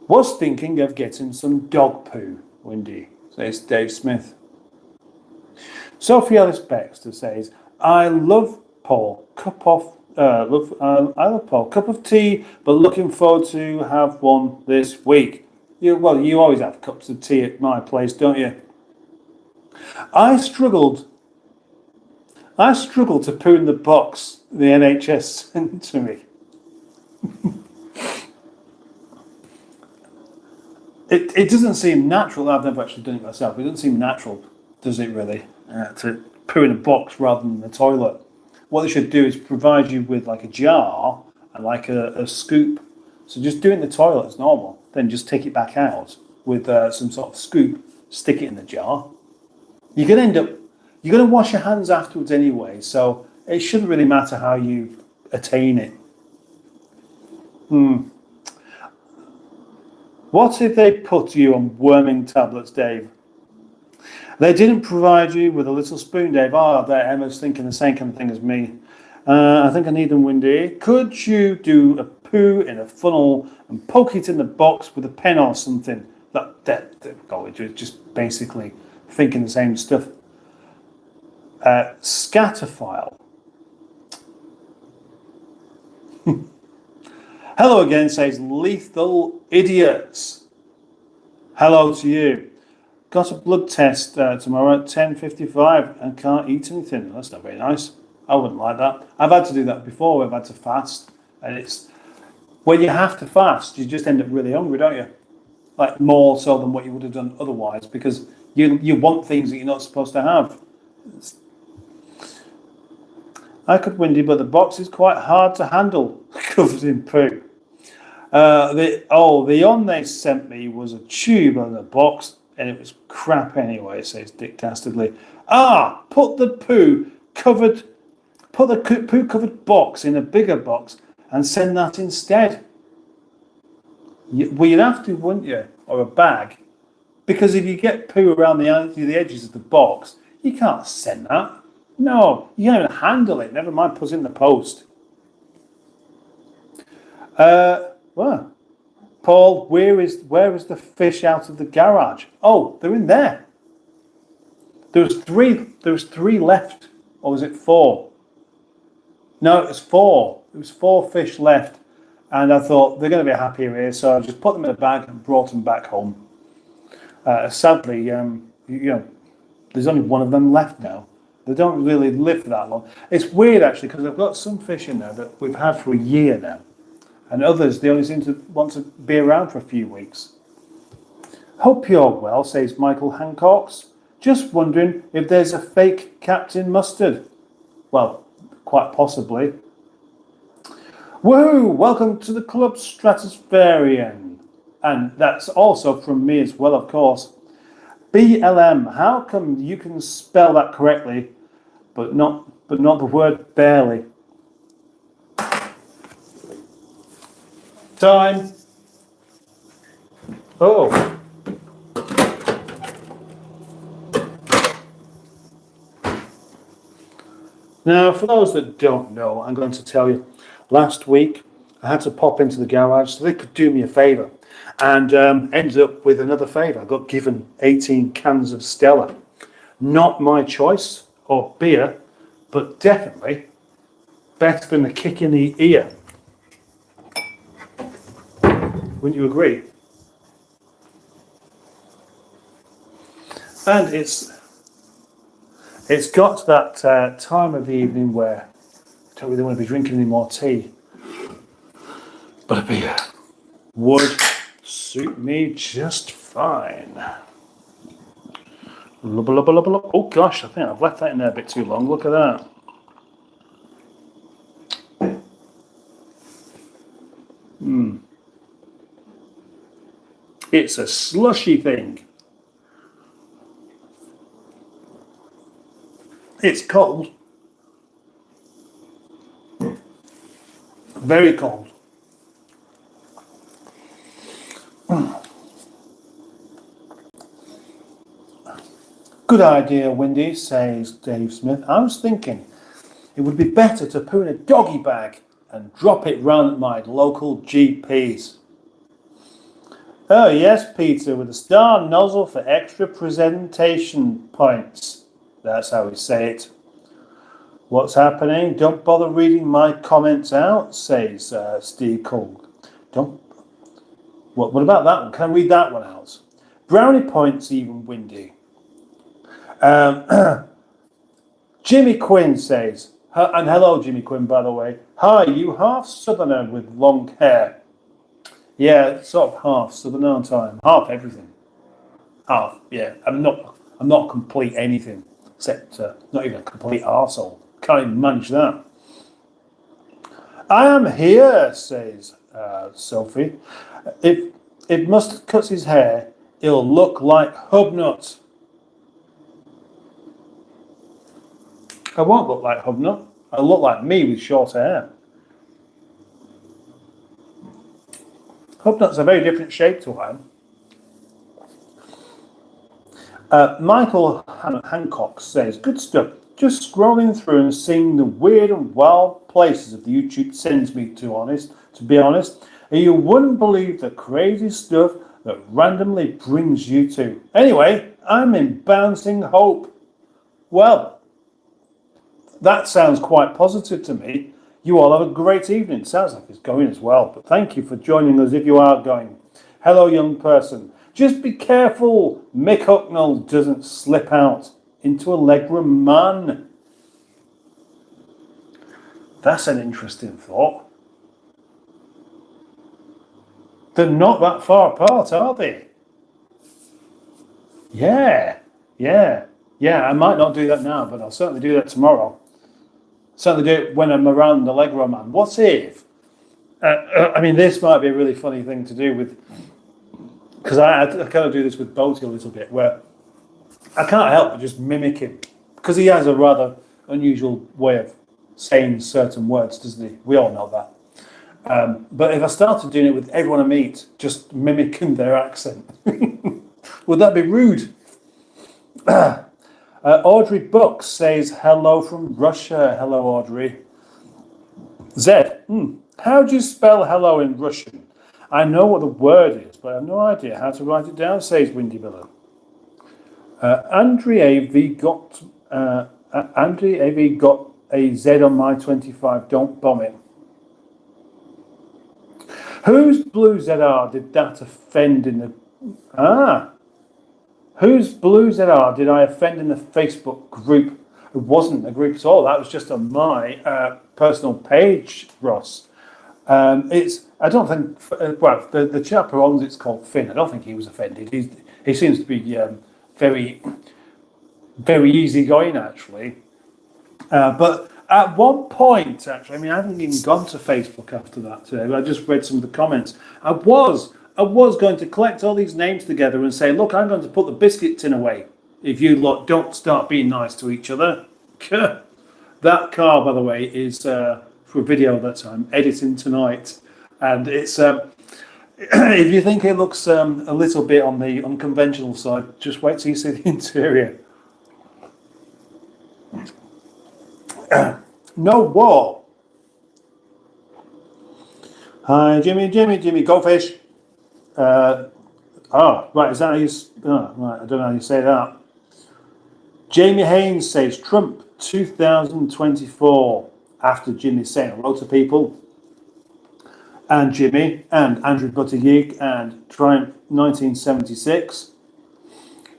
Was thinking of getting some dog poo, Windy, says Dave Smith. Sophie Ellis Baxter says, I love Paul. I love Paul. Cup of tea, but looking forward to have one this week. You always have cups of tea at my place, don't you? I struggled to poo in the box the NHS sent to me. It doesn't seem natural. I've never actually done it myself. It doesn't seem natural, does it really, to poo in a box rather than the toilet? What they should do is provide you with like a jar and like a scoop. So just do it in the toilet as normal. Then just take it back out with some sort of scoop, stick it in the jar. You're going to wash your hands afterwards anyway, so it shouldn't really matter how you attain it. What if they put you on worming tablets, Dave? They didn't provide you with a little spoon, Dave. There, Emma's thinking the same kind of thing as me. I think I need them, Windy. Could you do a poo in a funnel and poke it in the box with a pen or something? Just basically thinking the same stuff. Scatterfile. Hello again, says Lethal Idiots. Hello to you. Got a blood test tomorrow at 10:55 and can't eat anything. That's not very nice. I wouldn't like that. I've had to do that before. I've had to fast. And it's when you have to fast, you just end up really hungry, don't you? Like more so than what you would have done otherwise, because you want things that you're not supposed to have. I could, Windy, but the box is quite hard to handle, covered in poo. The one they sent me was a tube on the box, and it was crap anyway, says Dick Dastardly. Put the poo covered box in a bigger box and send that instead. You'd have to, wouldn't you? Or a bag. Because if you get poo around the edges of the box, you can't send that. No, you can't even handle it. Never mind put it in the post. Paul, where is the fish out of the garage? Oh, they're in there. There was three left, or was it 4? No, it was 4. There was 4 fish left, and I thought they're going to be happier here, so I just put them in a bag and brought them back home. Sadly, there's only one of them left now. They don't really live for that long. It's weird actually, because I've got some fish in there that we've had for a year now, and others they only seem to want to be around for a few weeks. Hope you're well, says Michael Hancocks. Just wondering if there's a fake Captain Mustard. Well, quite possibly. Woohoo! Welcome to the Club Stratospherian. And that's also from me as well, of course. BLM, how come you can spell that correctly, but not the word barely? Time. Now, for those that don't know, I'm going to tell you. Last week, I had to pop into the garage so they could do me a favour, and ended up with another favour. I got given 18 cans of Stella. Not my choice of beer, but definitely better than a kick in the ear. Wouldn't you agree? And it's got to that time of the evening where I don't really want to be drinking any more tea, but a beer would suit me just fine. Lubba, lubba, lubba, lubba. Oh gosh, I think I've left that in there a bit too long. Look at that. It's a slushy thing. It's cold. Very cold. Good idea, Wendy, says Dave Smith. I was thinking it would be better to put in a doggy bag and drop it round at my local GP's. Oh yes, Peter, with a star nozzle for extra presentation points. That's how we say it. What's happening? Don't bother reading my comments out, says Steve Cole. Don't. What about that one? Can I read that one out? Brownie points, even Windy. Jimmy Quinn says, and hello, Jimmy Quinn, by the way. Hi, you half southerner with long hair. Yeah, sort of half southern, aren't I? I'm half everything. Half, yeah. I'm not complete anything except not even a complete arsehole. Can't even manage that. I am here, says Sophie. If Mustard cuts his hair, he'll look like Hubnut. I won't look like Hubnut. I'll look like me with short hair. Hubnut's a very different shape to I am. Michael Hancock says, good stuff. Just scrolling through and seeing the weird and wild places that the YouTube sends me to be honest, and you wouldn't believe the crazy stuff that randomly brings you to. Anyway, I'm in Bouncing Hope. Well, that sounds quite positive to me. You all have a great evening. Sounds like it's going as well, but thank you for joining us if you are going. Hello, young person. Just be careful Mick Hucknall doesn't slip out into a legroom man. That's an interesting thought. They're not that far apart, are they? Yeah. I might not do that now, but I'll certainly do that tomorrow. Certainly do it when I'm around the legroom man. What if? I mean, this might be a really funny thing to do with, because I kind of do this with Boaty a little bit, where I can't help but just mimic him, because he has a rather unusual way of saying certain words, doesn't he? We all know that. But if I started doing it with everyone I meet, just mimicking their accent, would that be rude? Audrey Bucks says, hello from Russia. Hello, Audrey. Zed, how do you spell hello in Russian? I know what the word is, but I have no idea how to write it down, says Windy Miller. Andrea V got a Z on my 25. Don't bomb it. Whose blue ZR did that offend in the... Whose blue ZR did I offend in the Facebook group? It wasn't a group at all. That was just on my personal page, Ross. I don't think... well, the chap who owns it's called Finn. I don't think he was offended. He seems to be very, very easygoing, actually. But at one point, actually, I mean, I haven't even gone to Facebook after that today, but I just read some of the comments. I was going to collect all these names together and say, look, I'm going to put the biscuit tin away if you lot don't start being nice to each other. That car, by the way, is for a video that I'm editing tonight. And it's, if you think it looks a little bit on the unconventional side, just wait till you see the interior. No war. Hi, Jimmy, goldfish. Right, is that how you... right, I don't know how you say that. Jamie Haynes says Trump 2024 after Jimmy saying hello to people. And Jimmy and Andrew Buttigieg and Triumph 1976.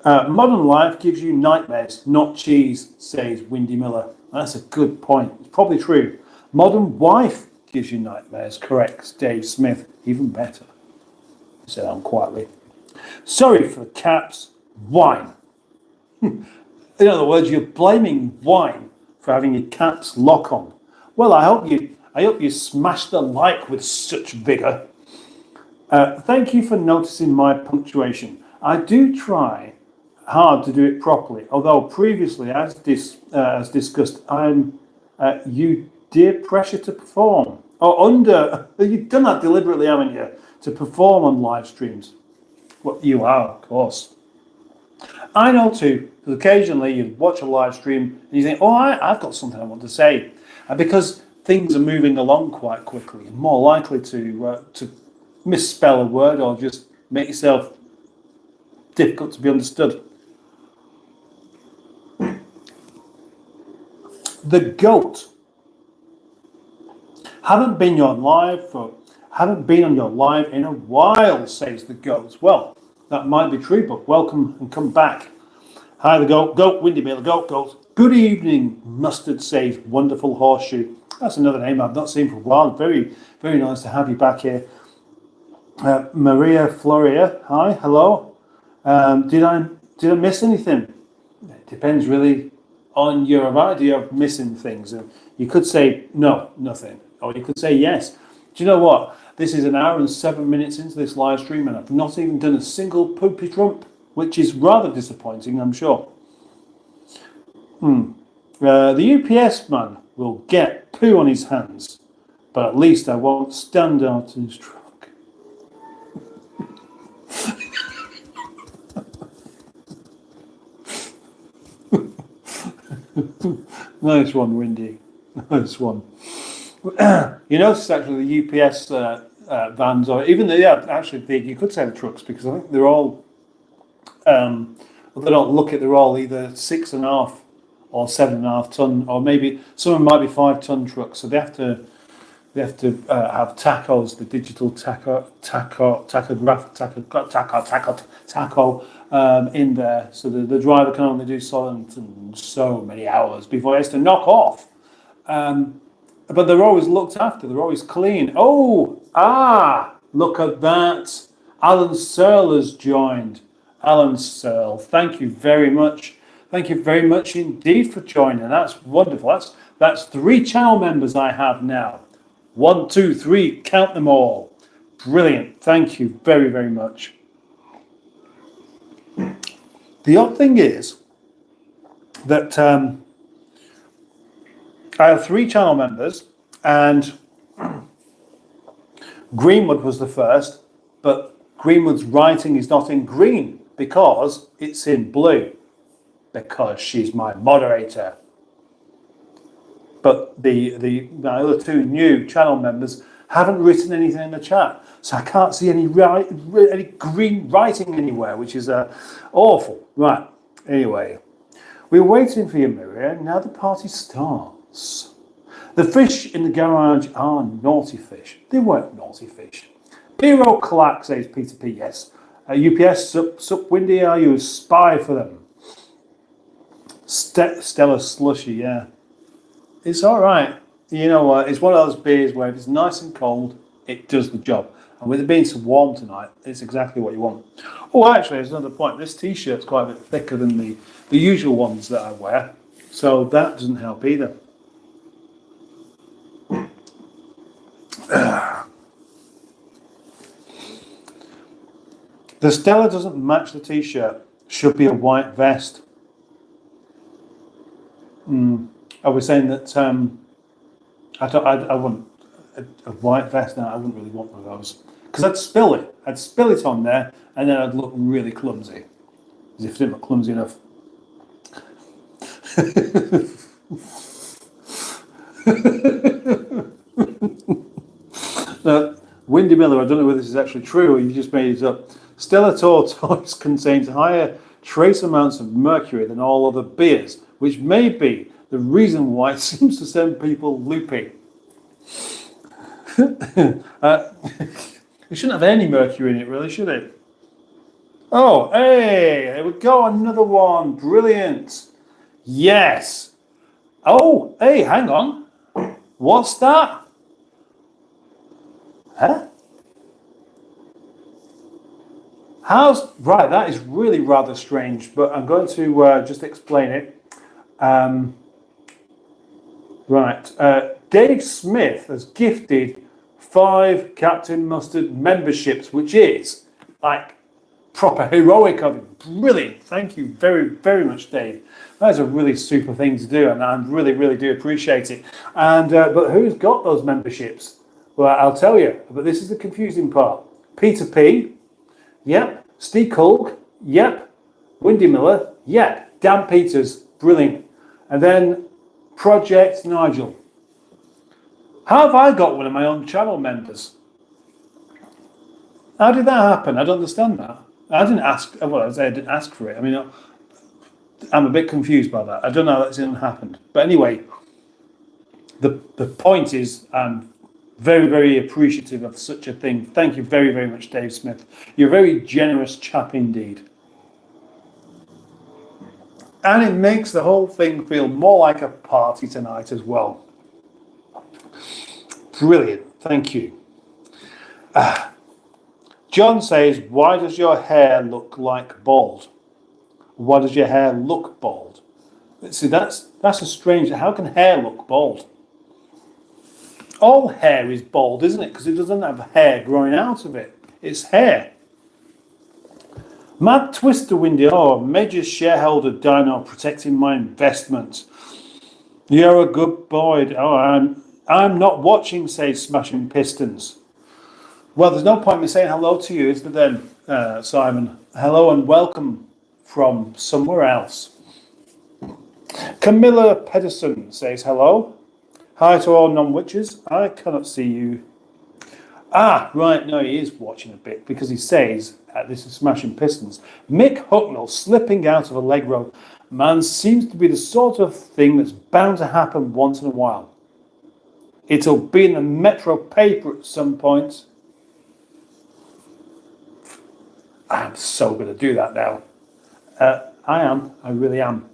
Modern life gives you nightmares, not cheese, says Windy Miller. That's a good point. It's probably true. Modern wife gives you nightmares, corrects Dave Smith. Even better, he said on quietly. Sorry for the caps. Wine. In other words, you're blaming wine for having your caps lock on. Well, I hope you smash the like with such vigour. Thank you for noticing my punctuation. I do try hard to do it properly, although previously, as discussed, I'm you dear pressure to perform. Or under, you've done that deliberately, haven't you? To perform on live streams. Well, you are, of course. I know too, because occasionally you watch a live stream and you think, oh, I've got something I want to say. And because things are moving along quite quickly, you're more likely to misspell a word or just make yourself difficult to be understood. The goat. Haven't been on your live in a while, says the goat. Well, that might be true, but welcome and come back. Hi, the goat, Windy Miller, goat. Good evening, Mustard, says Wonderful Horseshoe. That's another name I've not seen for a while. Very, very nice to have you back here. Maria Floria, hi, hello. Did I miss anything? It depends really on your idea of missing things. And you could say no, nothing, or you could say yes. Do you know what? This is an hour and 7 minutes into this live stream, and I've not even done a single poopy trump, which is rather disappointing, I'm sure. The UPS man will get poo on his hands, but at least I won't stand out in his truck. Nice one, Windy. Nice one. You notice actually the UPS vans, or even you could say the trucks, because I think they're all, they don't look it, they're all either 6.5 or 7.5 ton, or maybe some of them might be 5 ton trucks. So they have to have tachos, the digital tacho in there, so the driver can only do so many hours before he has to knock off. But they're always looked after. They're always clean. Look at that. Alan Searle has joined. Alan Searle, thank you very much. Thank you very much indeed for joining. That's wonderful. That's 3 channel members I have now. 1, 2, 3, count them all. Brilliant. Thank you very, very much. The odd thing is that I have 3 channel members, and Greenwood was the first, but Greenwood's writing is not in green because it's in blue, because she's my moderator. But the other 2 new channel members haven't written anything in the chat, so I can't see any green writing anywhere, which is awful. Right, anyway, we're waiting for you, Miriam. Now the party starts. The fish in the garage are naughty fish. They weren't naughty fish. Hero Clack, says Peter P. Yes. UPS, sup Windy, are you a spy for them? Stella Slushy, yeah. It's all right. You know what? It's one of those beers where if it's nice and cold, it does the job. And with it being so warm tonight, it's exactly what you want. Oh, actually, there's another point. This T-shirt's quite a bit thicker than the usual ones that I wear, so that doesn't help either. The Stella doesn't match the T-shirt. Should be a white vest. I was saying that I wouldn't a white vest. No, I wouldn't really want one of those because I'd spill it. I'd spill it on there, and then I'd look really clumsy, as if I didn't look clumsy enough. Now, Windy Miller, I don't know whether this is actually true or you just made it up. Stella Tortoise contains higher trace amounts of mercury than all other beers, which may be the reason why it seems to send people loopy. It shouldn't have any mercury in it, really, should it? Oh, hey, there we go, another one. Brilliant. Yes. Oh, hey, hang on. What's that? Huh? Right, that is really rather strange, but I'm going to just explain it. Dave Smith has gifted 5 Captain Mustard memberships, which is like proper heroic of him. Brilliant. Thank you very, very much, Dave. That is a really super thing to do, and I really, really do appreciate it. And but who's got those memberships? Well, I'll tell you, but this is the confusing part. Peter P. Yep. Steve Kulg. Yep. Windy Miller. Yep. Dan Peters. Brilliant. And then Project Nigel. How have I got one of my own channel members? How did that happen? I don't understand that. I didn't ask. Well, I didn't ask for it. I mean, I'm a bit confused by that. I don't know how that's even happened. But anyway, the point is, I'm very, very appreciative of such a thing. Thank you very, very much, Dave Smith. You're a very generous chap indeed. And it makes the whole thing feel more like a party tonight as well. Brilliant. Thank you. John says, why does your hair look like bald? Why does your hair look bald? See, that's a strange. How can hair look bald? All hair is bald, isn't it? Because it doesn't have hair growing out of it. It's hair. Mad Twister Windy. Oh, major shareholder Dino protecting my investment. You're a good boy. Oh, I'm not watching, says Smashing Pistons. Well, there's no point in me saying hello to you, is there then, Simon? Hello and welcome from somewhere else. Camilla Pedersen says hello. Hi to all non-witches. I cannot see you. Ah, right. No, he is watching a bit because he says, this is Smashing Pistons, Mick Hucknall slipping out of a leg rope. Man, seems to be the sort of thing that's bound to happen once in a while. It'll be in the Metro paper at some point. I'm so going to do that now. I am. I really am.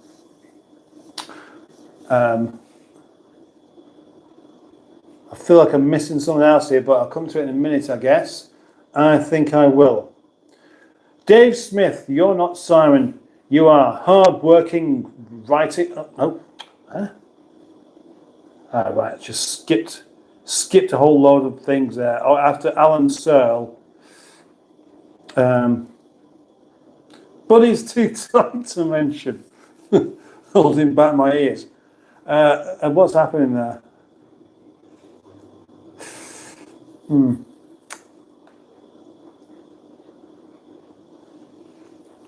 I feel like I'm missing something else here, but I'll come to it in a minute, I guess. I think I will. Dave Smith, you're not Simon. You are hard-working writing. Right, just skipped a whole load of things there. Oh, after Alan Searle. But he's too tight to mention. Holding back my ears. And what's happening there?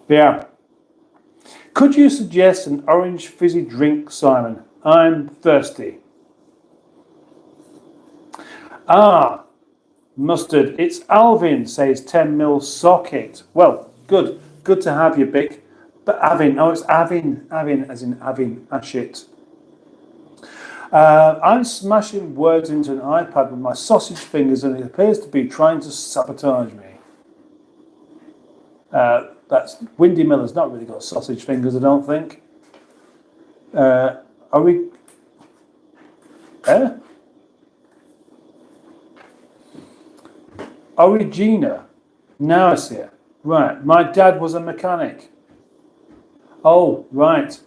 Yeah. Could you suggest an orange fizzy drink, Simon? I'm thirsty. Ah, mustard. It's Alvin, says 10 mil socket. Well, good. Good to have you, Bick. But Avin, oh, it's Avin. Avin as in Avin Ashit. I'm smashing words into an iPad with my sausage fingers and it appears to be trying to sabotage me. That's Windy Miller's not really got sausage fingers, I don't think. Are we... Origina. Now I see it. Right. My dad was a mechanic. Oh, right.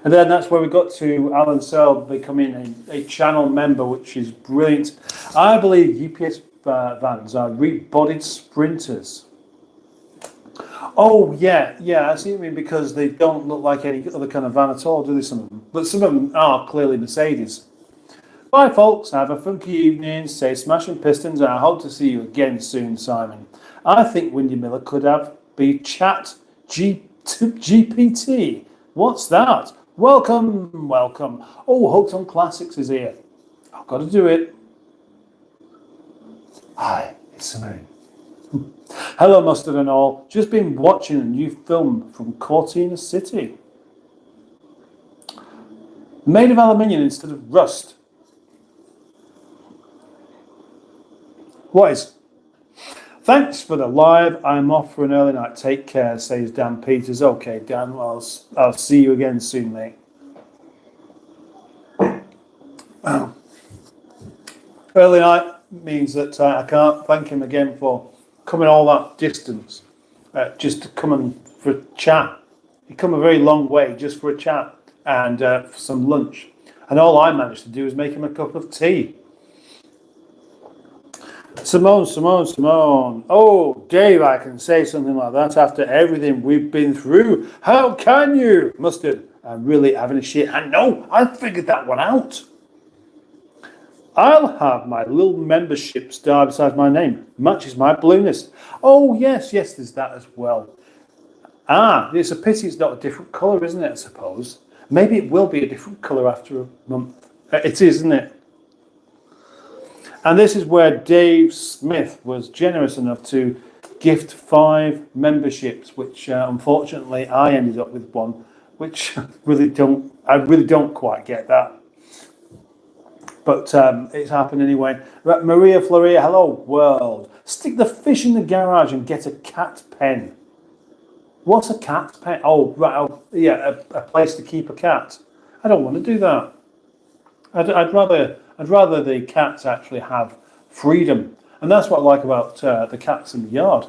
And then that's where we got to Alan Searle becoming a channel member, which is brilliant. I believe UPS vans are rebodied sprinters. Oh, yeah, I see what you mean, because they don't look like any other kind of van at all, do they, some of them? But some of them are clearly Mercedes. Bye, folks. Have a funky evening. Say Smashing Pistons, and I hope to see you again soon, Simon. I think Windy Miller could be chat GPT. What's that? Welcome, welcome. Oh, Hooked on Classics is here. I've got to do it. Hi, it's Simone. Hello, Mustard and all. Just been watching a new film from Cortina City. Made of aluminium instead of rust. What is? Thanks for the live. I'm off for an early night. Take care, says Dan Peters. Okay, Dan, I'll see you again soon, mate. Early night means that I can't thank him again for coming all that distance just to come and for a chat. He come a very long way just for a chat and for some lunch. And all I managed to do was make him a cup of tea. Simone. Oh, Dave, I can say something like that after everything we've been through. How can you? Mustard, I'm really having a shit. I know, I figured that one out. I'll have my little membership star beside my name. Matches my blueness. Oh, yes, there's that as well. Ah, it's a pity it's not a different colour, isn't it, I suppose? Maybe it will be a different colour after a month. It is, isn't it? And this is where Dave Smith was generous enough to gift 5 memberships, which unfortunately I ended up with one, which I really don't quite get that. But it's happened anyway. Maria Floria, hello world. Stick the fish in the garage and get a cat pen. What's a cat pen? Oh, right. Oh, yeah, a place to keep a cat. I don't want to do that. I'd rather the cats actually have freedom, and that's what I like about the cats in the yard.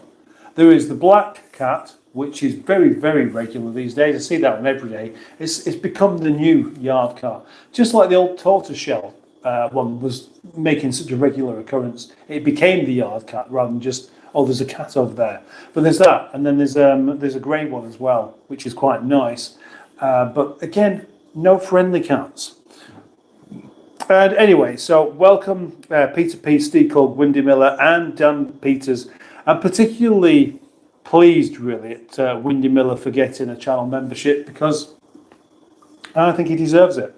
There is the black cat, which is very, very regular these days. I see that one every day. It's become the new yard cat, just like the old tortoiseshell one was making such a regular occurrence. It became the yard cat rather than just, oh, there's a cat over there. But there's that, and then there's a grey one as well, which is quite nice. But again, no friendly cats. And anyway, so welcome Peter P, Steve Cole, Windy Miller, and Dan Peters. I'm particularly pleased, really, at Windy Miller for getting a channel membership because I think he deserves it.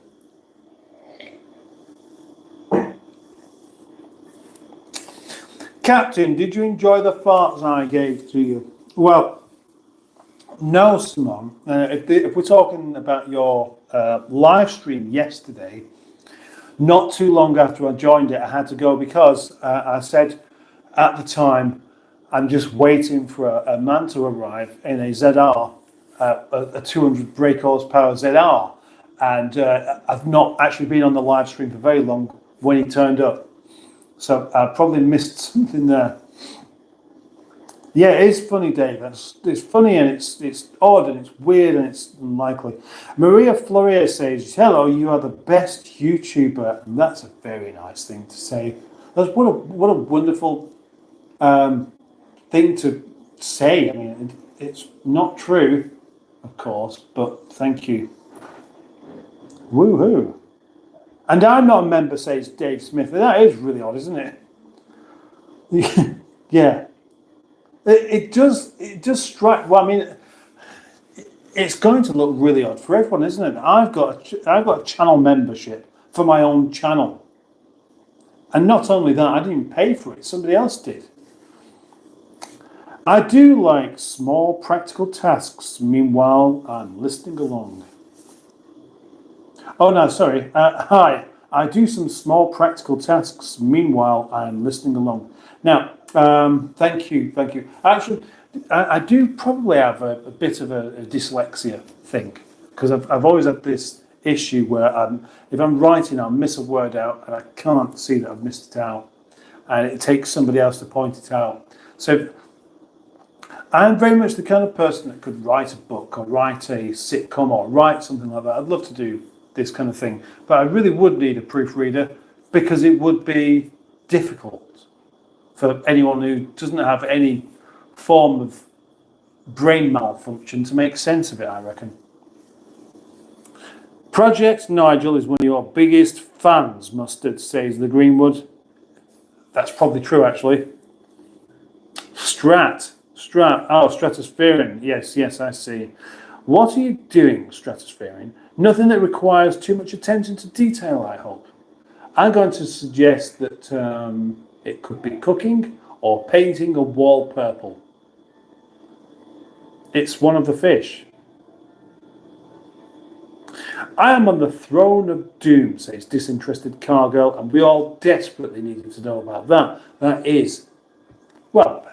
Captain, did you enjoy the farts I gave to you? Well, no, Simone. If we're talking about your live stream yesterday, not too long after I joined it, I had to go because I said at the time, I'm just waiting for a man to arrive in a ZR, a 200 brake horsepower ZR. And I've not actually been on the live stream for very long when he turned up. So I probably missed something there. Yeah, it is funny, Dave. It's funny and it's odd and it's weird and it's unlikely. Maria Floria says, "Hello, you are the best YouTuber." And that's a very nice thing to say. What a wonderful thing to say. I mean, it's not true, of course, but thank you. Woohoo! And I'm not a member, says Dave Smith. That is really odd, isn't it? Yeah. It does strike. Well, I mean, it's going to look really odd for everyone, isn't it? I've got a channel membership for my own channel, and not only that, I didn't even pay for it. Somebody else did. I do like small practical tasks. Meanwhile, I'm listening along. Oh no, sorry. Hi. I do some small practical tasks. Meanwhile, I'm listening along. Now, thank you. Actually, I do probably have a bit of a dyslexia thing because I've always had this issue where if I'm writing, I'll miss a word out and I can't see that I've missed it out, and it takes somebody else to point it out. So I'm very much the kind of person that could write a book or write a sitcom or write something like that. I'd love to do this kind of thing, but I really would need a proofreader because it would be difficult for anyone who doesn't have any form of brain malfunction to make sense of it, I reckon. Project Nigel is one of your biggest fans, Mustard, says the Greenwood. That's probably true, actually. Strat. Oh, Stratospherian. Yes, I see. What are you doing, Stratospherian? Nothing that requires too much attention to detail, I hope. I'm going to suggest that it could be cooking or painting a wall purple. It's one of the fish. I am on the throne of doom, says disinterested Cargill, and we all desperately needed to know about that. That is, well,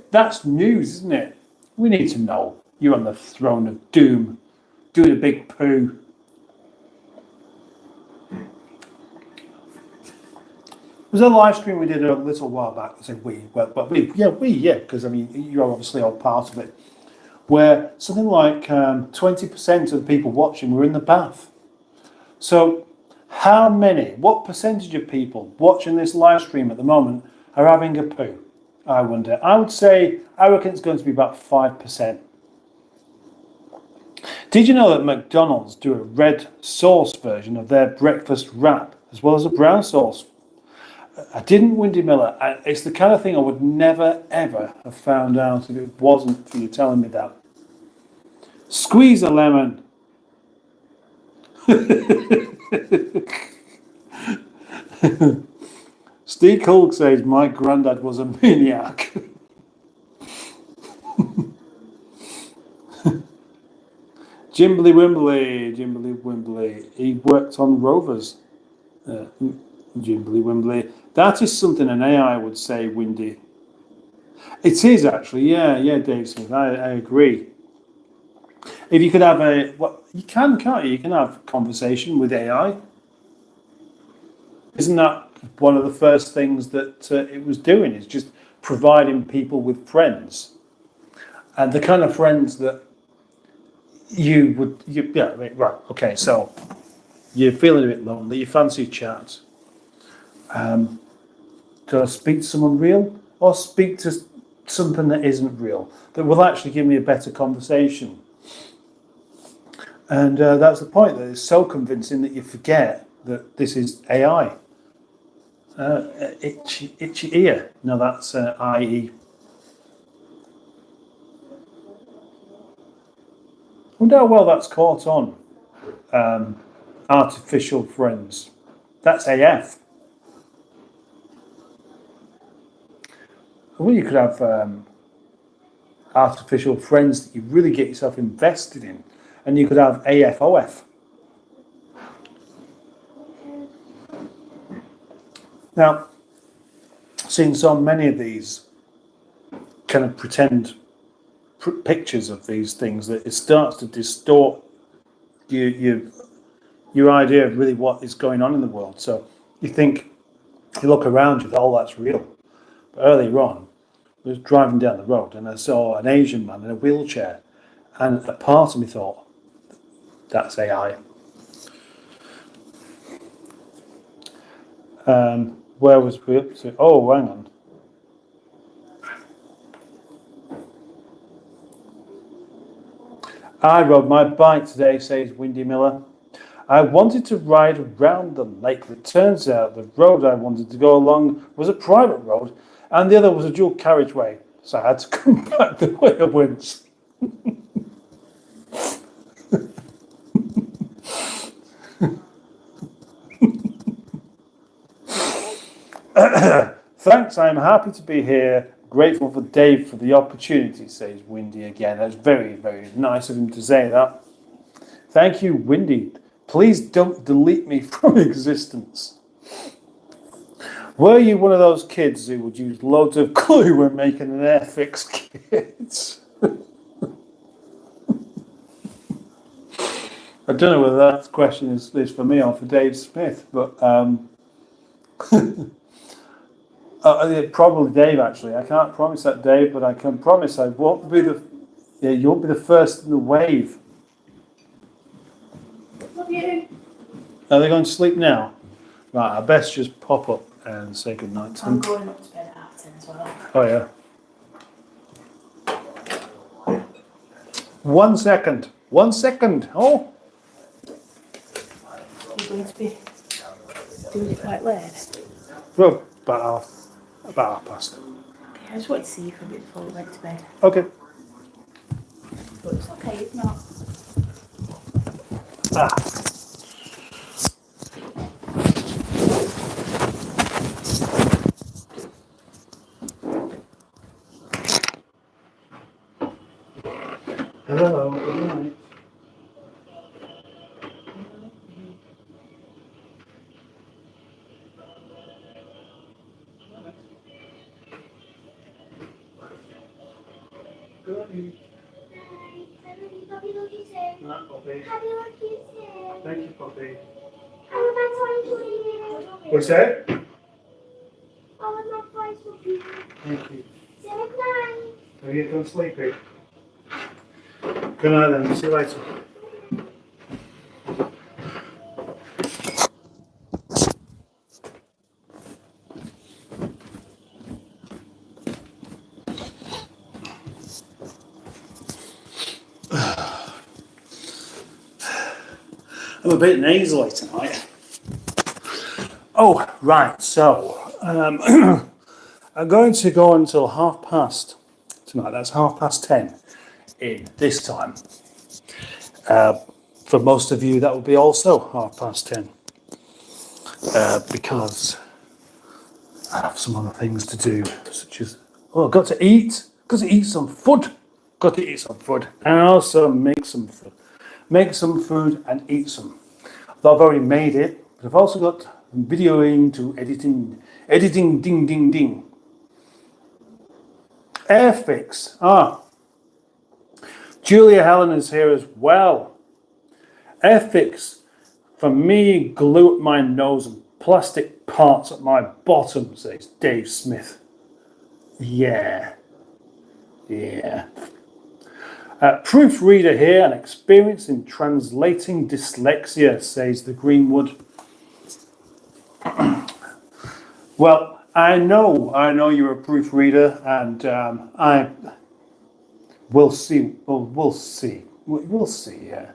that's news, isn't it? We need to know. You're on the throne of doom, doing a big poo. There was a live stream we did a little while back. I said because I mean, you're obviously all part of it. Where something like 20% of the people watching were in the bath. So, what percentage of people watching this live stream at the moment are having a poo? I wonder. I reckon it's going to be about 5%. Did you know that McDonald's do a red sauce version of their breakfast wrap as well as a brown sauce? I didn't, Windy Miller. It's the kind of thing I would never, ever have found out if it wasn't for you telling me that. Squeeze a lemon. Steve Hulk says, my granddad was a maniac. Jimbly Wimbly. He worked on rovers. Jimbly Wimbly. That is something an AI would say, Windy. It is actually, yeah, Dave Smith. I agree. If you could have you can, can't you? You can have conversation with AI. Isn't that one of the first things that it was doing? Is just providing people with friends, and the kind of friends that right. Okay, so you're feeling a bit lonely. You fancy a chat. Do I speak to someone real or speak to something that isn't real that will actually give me a better conversation? And that's the point, that it's so convincing that you forget that this is AI. Itchy ear. No, that's IE. I wonder how well that's caught on. Artificial friends. That's AF. Well, you could have artificial friends that you really get yourself invested in, and you could have AFOF. Now, seeing so many of these kind of pretend pictures of these things, that it starts to distort your idea of really what is going on in the world. So you look around you, oh, that's real. But earlier on, I was driving down the road and I saw an Asian man in a wheelchair, and a part of me thought, that's AI. Where was we up to? Oh, hang on. I rode my bike today, says Windy Miller. I wanted to ride around the lake, but it turns out the road I wanted to go along was a private road and the other was a dual carriageway, so I had to come back the way I went. Thanks, I'm happy to be here. Grateful for Dave for the opportunity, says Windy again. That's very, very nice of him to say that. Thank you, Windy. Please don't delete me from existence. Were you one of those kids who would use loads of glue when making an Airfix kit? I don't know whether that question is for me or for Dave Smith, but probably Dave, actually. I can't promise that, Dave, but I can promise I won't be you won't be the first in the wave. Love you. Are they going to sleep now? Right, I best just pop up and say good night to them. I'm going up to bed at 10 as well. Oh, yeah. 1 second. 1 second. Oh. You're going to be doing it quite late. Well, about half past. Okay, I just wanted to see you for a bit before we went to bed. Okay. But it's okay if not. Hello, good night. Good night. Night, Poppy. Thank you, Poppy. What's that? Thank you. Are you done sleeping? Good night then. See you later. I'm a bit nasally tonight. Oh, right. So, I'm going to go until 10:30 tonight. That's 10:30 in this time. For most of you, that would be also 10:30 because I have some other things to do, such as I've got to eat. Got to eat some food. Got to eat some food, and also make some food. Make some food and eat some. Though I've already made it, but I've also got videoing to editing. Editing, ding, ding, ding. Airfix. Julia Helen is here as well. Airfix. For me, glue at my nose and plastic parts at my bottom, says Dave Smith. Yeah. Proofreader here and experience in translating dyslexia, says the Greenwood. Well, I know you're a proofreader, and we'll see. We'll see. Yeah.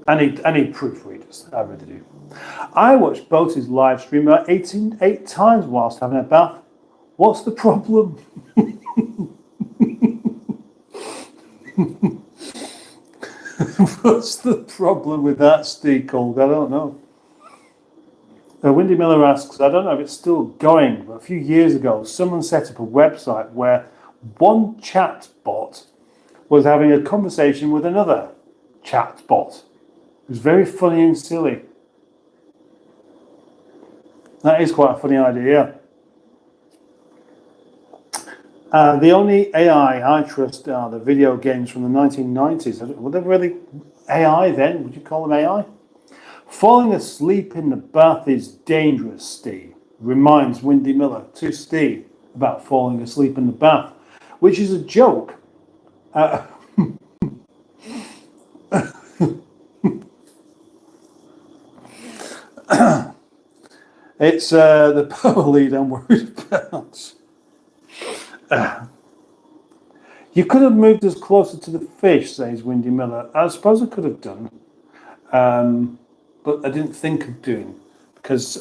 I need proofreaders. I really do. I watched Boaty's live stream about 8 times whilst having a bath. What's the problem? What's the problem with that, Steve Cole? I don't know. Windy Miller asks, I don't know if it's still going, but a few years ago, someone set up a website where one chat bot was having a conversation with another chat bot. It was very funny and silly. That is quite a funny idea. The only AI I trust are the video games from the 1990s. Were they really AI then? Would you call them AI? Falling asleep in the bath is dangerous, Steve. Reminds Windy Miller to Steve about falling asleep in the bath, which is a joke. It's the power lead I'm worried about. You could have moved us closer to the fish, says Windy Miller. I suppose I could have done. But I didn't think of doing because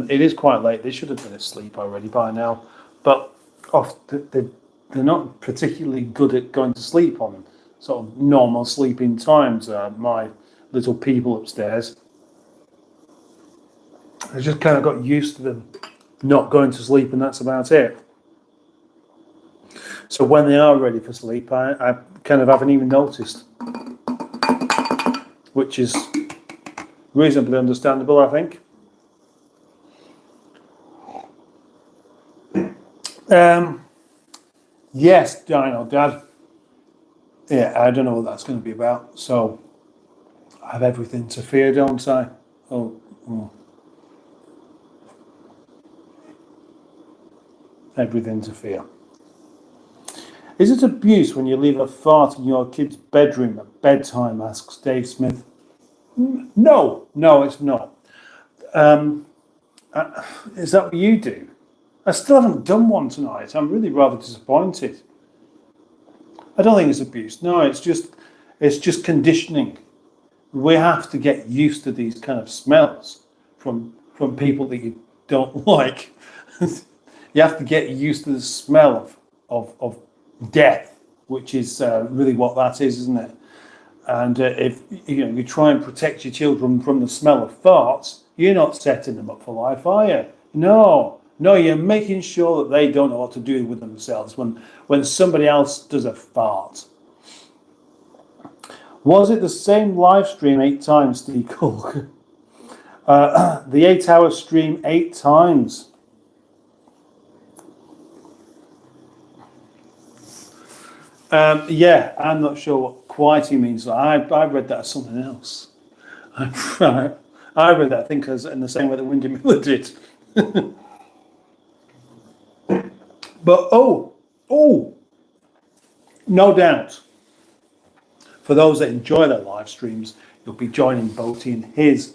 it is quite late. They should have been asleep already by now. But they're not particularly good at going to sleep on sort of normal sleeping times. My little people upstairs. I just kind of got used to them not going to sleep, and that's about it. So when they are ready for sleep, I kind of haven't even noticed, which is reasonably understandable, I think. Yes, Dino Dad. Yeah, I don't know what that's going to be about. So I have everything to fear, don't I? Oh. Everything to fear. Is it abuse when you leave a fart in your kid's bedroom at bedtime? Asks Dave Smith. No, it's not. Is that what you do? I still haven't done one tonight. I'm really rather disappointed. I don't think it's abuse. No, it's just conditioning. We have to get used to these kind of smells from people that you don't like. You have to get used to the smell of death, which is really what that is, isn't it? And if you try and protect your children from the smell of farts, you're not setting them up for life, are you? No, you're making sure that they don't know what to do with themselves when somebody else does a fart. Was it the same live stream 8 times, Steve Cook? The 8-hour stream 8 times. Yeah, I'm not sure what quieting means. I read that as something else. I read that, I think, as in the same way that Windy Miller did. But no doubt, for those that enjoy their live streams, you'll be joining Boaty in his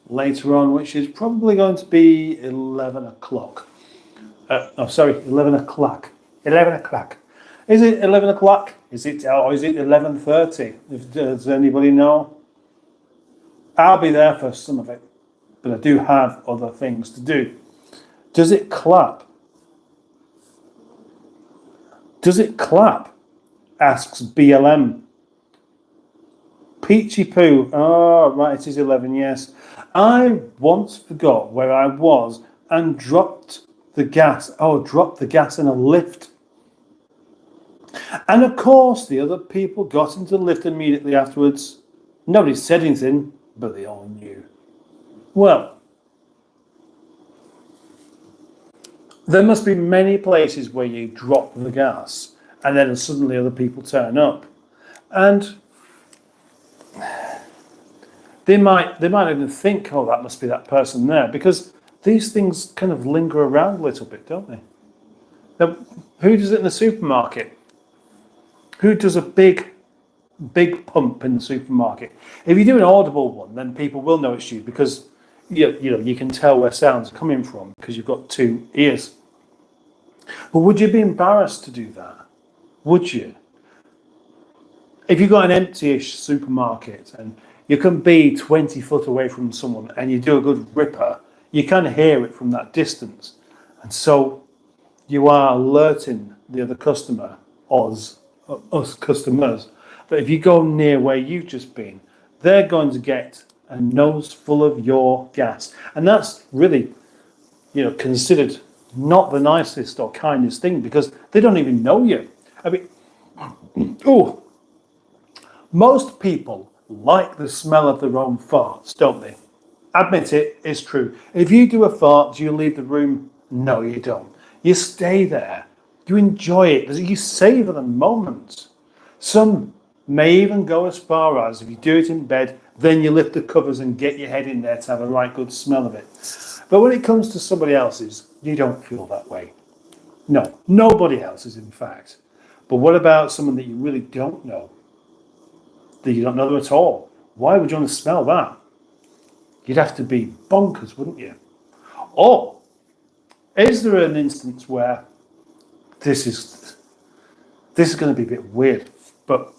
later on, which is probably going to be 11 o'clock. 11 o'clock. 11 o'clock. Is it 11 o'clock? Is it 11:30? Does anybody know? I'll be there for some of it, but I do have other things to do. Does it clap? Does it clap? Asks BLM. Peachy Poo. Oh, right, it is 11, yes. I once forgot where I was and dropped the gas. Oh, dropped the gas in a lift. And of course, the other people got into the lift immediately afterwards. Nobody said anything, but they all knew. Well, there must be many places where you drop the gas and then suddenly other people turn up. And they might even think, oh, that must be that person there, because these things kind of linger around a little bit, don't they? Now, who does it in the supermarket? Who does a big pump in the supermarket? If you do an audible one, then people will know it's you, because you can tell where sounds are coming from because you've got 2 ears. But would you be embarrassed to do that? Would you? If you've got an empty-ish supermarket and you can be 20 foot away from someone and you do a good ripper, you can hear it from that distance. And so you are alerting the other customer, us customers, that if you go near where you've just been, they're going to get a nose full of your gas. And that's really, considered not the nicest or kindest thing, because they don't even know you. I mean, most people like the smell of their own farts, don't they? Admit it, it's true. If you do a fart, do you leave the room? No, you don't. You stay there. You enjoy it. You savor the moment. Some may even go as far as, if you do it in bed, then you lift the covers and get your head in there to have a right good smell of it. But when it comes to somebody else's, you don't feel that way. No, nobody else's, in fact. But what about someone that you really don't know? That you don't know them at all? Why would you want to smell that? You'd have to be bonkers, wouldn't you? Or is there an instance where this is going to be a bit weird, but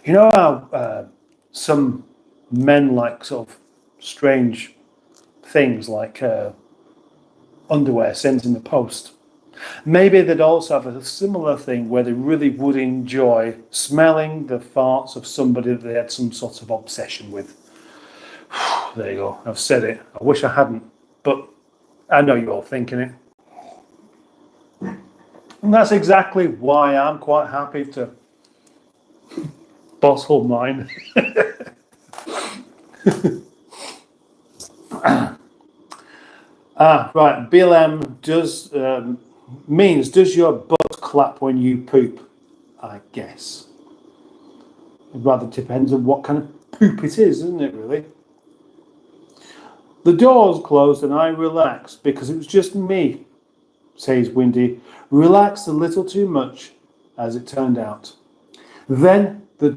you know how some men like sort of strange things like underwear sent in the post? Maybe they'd also have a similar thing where they really would enjoy smelling the farts of somebody that they had some sort of obsession with. There you go, I've said it. I wish I hadn't, but I know you're all thinking it. And that's exactly why I'm quite happy to bottle mine. Right. BLM means, does your butt clap when you poop? I guess. It rather depends on what kind of poop it is, isn't it, really? The doors closed and I relaxed because it was just me, says Windy. Relaxed a little too much, as it turned out. Then the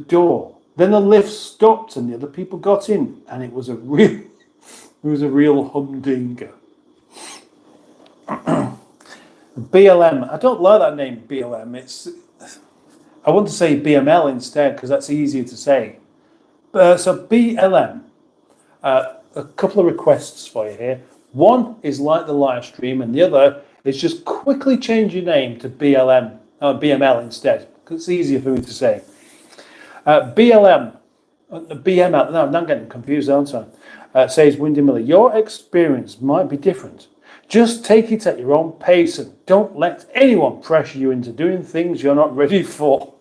lift stopped and the other people got in, and it was a real humdinger. BLM. I don't like that name, BLM. I want to say BML instead because that's easier to say. So BLM. A couple of requests for you here. One is like the live stream, and the other is just quickly change your name to BML instead, because it's easier for me to say. BLM, BML, no, I'm not getting confused, aren't I? Says Windy Miller, your experience might be different. Just take it at your own pace and don't let anyone pressure you into doing things you're not ready for.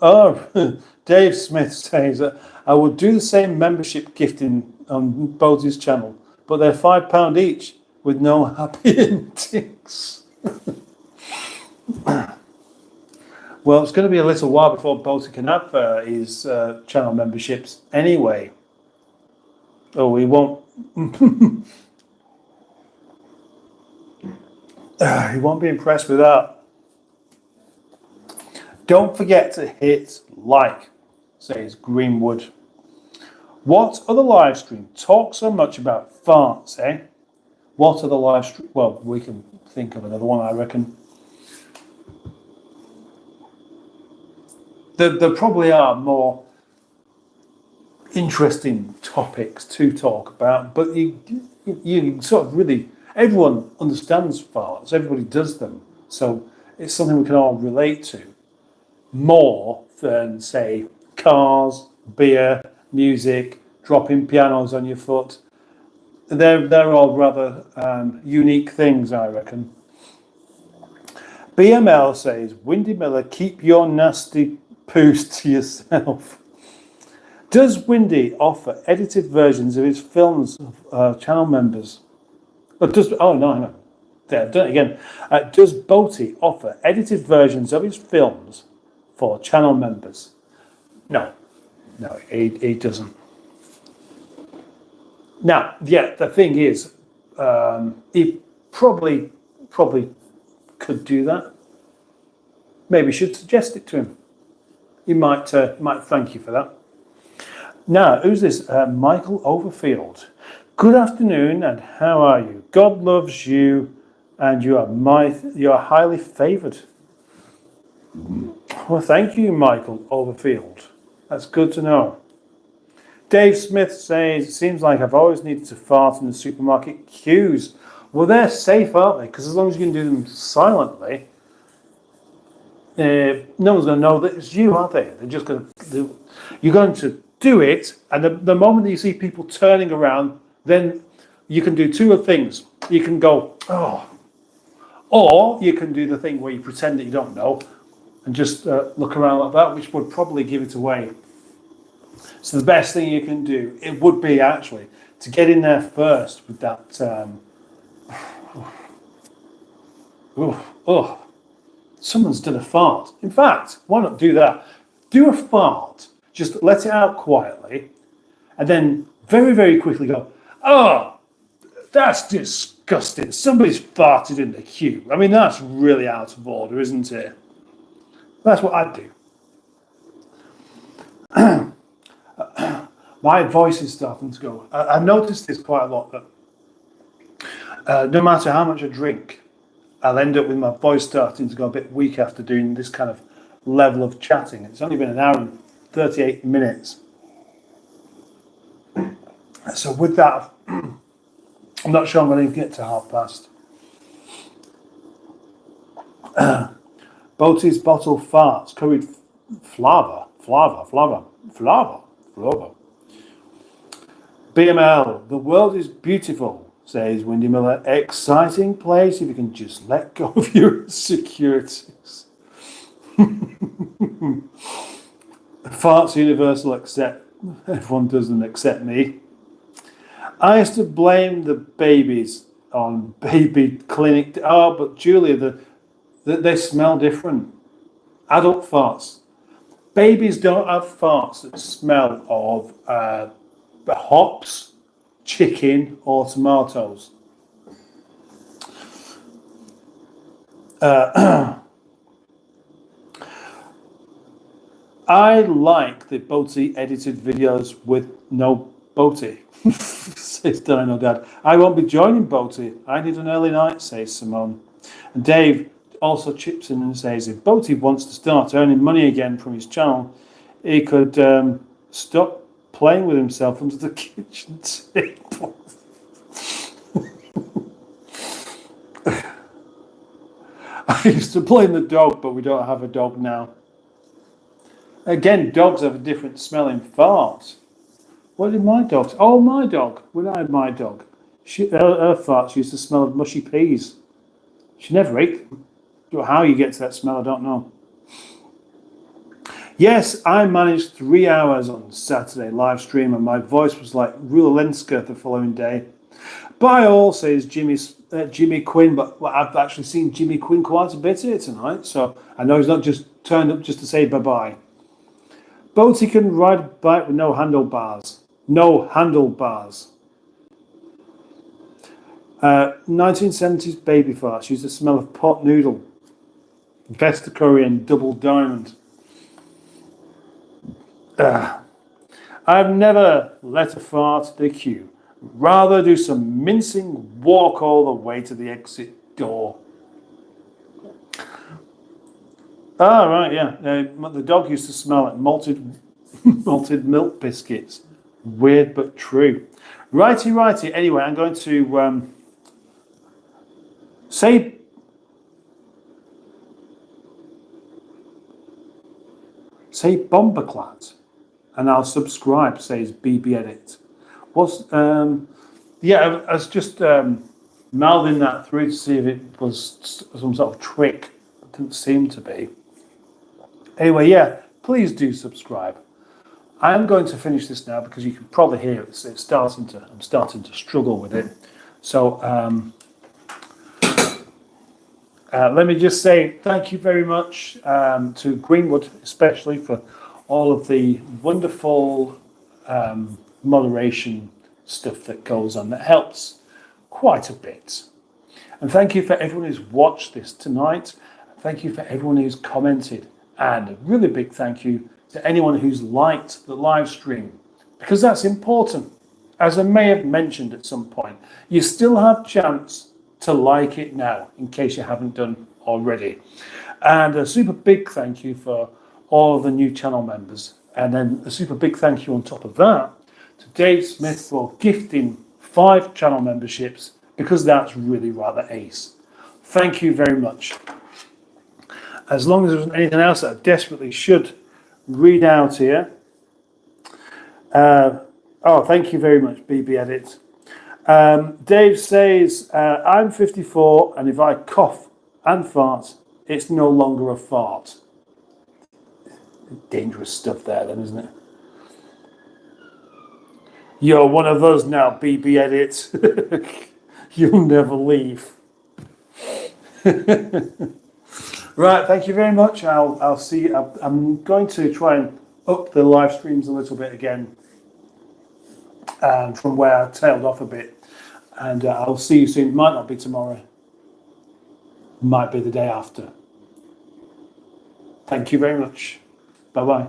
Oh, Dave Smith says I would do the same membership gifting on Bodie's channel, but they're £5 each with no happy endings. Well, it's going to be a little while before Bodie can have his channel memberships anyway. Oh, he won't. He won't be impressed with that. Don't forget to hit like, says Greenwood. What other live stream talks so much about farts, eh? What other live stream? Well, we can think of another one, I reckon. There probably are more interesting topics to talk about, but you sort of really, everyone understands farts, everybody does them, so it's something we can all relate to more than, say, cars, beer, music, dropping pianos on your foot. They're all rather unique things, I reckon. BML says, Windy Miller, keep your nasty poos to yourself. Does Windy offer edited versions of his films of channel members? No. There, done it again. Does Boaty offer edited versions of his films for channel members? No, he doesn't. Now, yeah, the thing is, he probably could do that. Maybe should suggest it to him. He might thank you for that. Now, who's this? Michael Overfield. Good afternoon, and how are you? God loves you, and you are highly favoured. Well, thank you, Michael Overfield. That's good to know. Dave Smith says, it seems like I've always needed to fart in the supermarket queues. Well, they're safe, aren't they? Because as long as you can do them silently, no one's going to know that it's you, aren't they? They're just going to you're going to do it, and the moment that you see people turning around, then you can do two things. You can go, oh, or you can do the thing where you pretend that you don't know and just look around like that, which would probably give it away. So the best thing you can do, it would be actually to get in there first with that. Someone's done a fart. In fact, why not do that? Do a fart, just let it out quietly, and then very, very quickly go, oh, that's disgusting. Somebody's farted in the queue. I mean, that's really out of order, isn't it? That's what I'd do. My voice is starting to go. I've noticed this quite a lot, that no matter how much I drink, I'll end up with my voice starting to go a bit weak after doing this kind of level of chatting. It's only been an hour and 38 minutes. So with that, I'm not sure I'm going to get to 1:30. Boaty's bottle farts, curried flava. BML, the world is beautiful, says Windy Miller. Exciting place if you can just let go of your insecurities. Farts universal, except everyone doesn't accept me. I used to blame the babies on baby clinic. Oh, but Julia, they smell different. Adult farts. Babies don't have farts that smell of hops, chicken, or tomatoes. I like the Boaty edited videos with no Boaty, says Dino Dad. I won't be joining Boaty. I need an early night, says Simone. And Dave also chips in and says, if Boaty wants to start earning money again from his channel, he could stop playing with himself under the kitchen table. I used to blame the dog, but we don't have a dog now. Again, dogs have a different smelling fart. What did my dogs? Oh, my dog. When I had my dog, her farts used to smell of mushy peas. She never ate them. How you get to that smell, I don't know. Yes, I managed 3 hours on Saturday live stream, and my voice was like Rulenska the following day. By all, says Jimmy Quinn, but I've actually seen Jimmy Quinn quite a bit here tonight, so I know he's not just turned up just to say bye-bye. Boaty can ride a bike with no handlebars. No handlebars. 1970s baby farts used to smell of pot noodle, Vesta curry and double diamond. I've never let a fart to the queue. Rather do some mincing, walk all the way to the exit door. Ah, right, yeah. The dog used to smell like malted milk biscuits. Weird but true. Righty. Anyway, I'm going to say Bomberclat, and I'll subscribe, says BB Edit. I was just mouthing that through to see if it was some sort of trick. It didn't seem to be. Anyway, yeah, please do subscribe. I am going to finish this now because you can probably hear it's starting to. I'm starting to struggle with it. So let me just say thank you very much to Greenwood, especially for all of the wonderful moderation stuff that goes on that helps quite a bit. And thank you for everyone who's watched this tonight. Thank you for everyone who's commented, and a really big thank you to anyone who's liked the live stream, because that's important. As I may have mentioned at some point, you still have chance to like it now in case you haven't done already. And a super big thank you for all of the new channel members, and then a super big thank you on top of that to Dave Smith for gifting 5 channel memberships, because that's really rather ace. Thank you very much. As long as there isn't anything else that I desperately should read out here. Thank you very much, BB Edit. Dave says, I'm 54, and if I cough and fart, it's no longer a fart. Dangerous stuff there then, isn't it? You're one of us now, BB Edit. You'll never leave. Right, thank you very much. I'll see. I'm going to try and up the live streams a little bit again from where I tailed off a bit. And I'll see you soon. Might not be tomorrow. Might be the day after. Thank you very much. Bye-bye.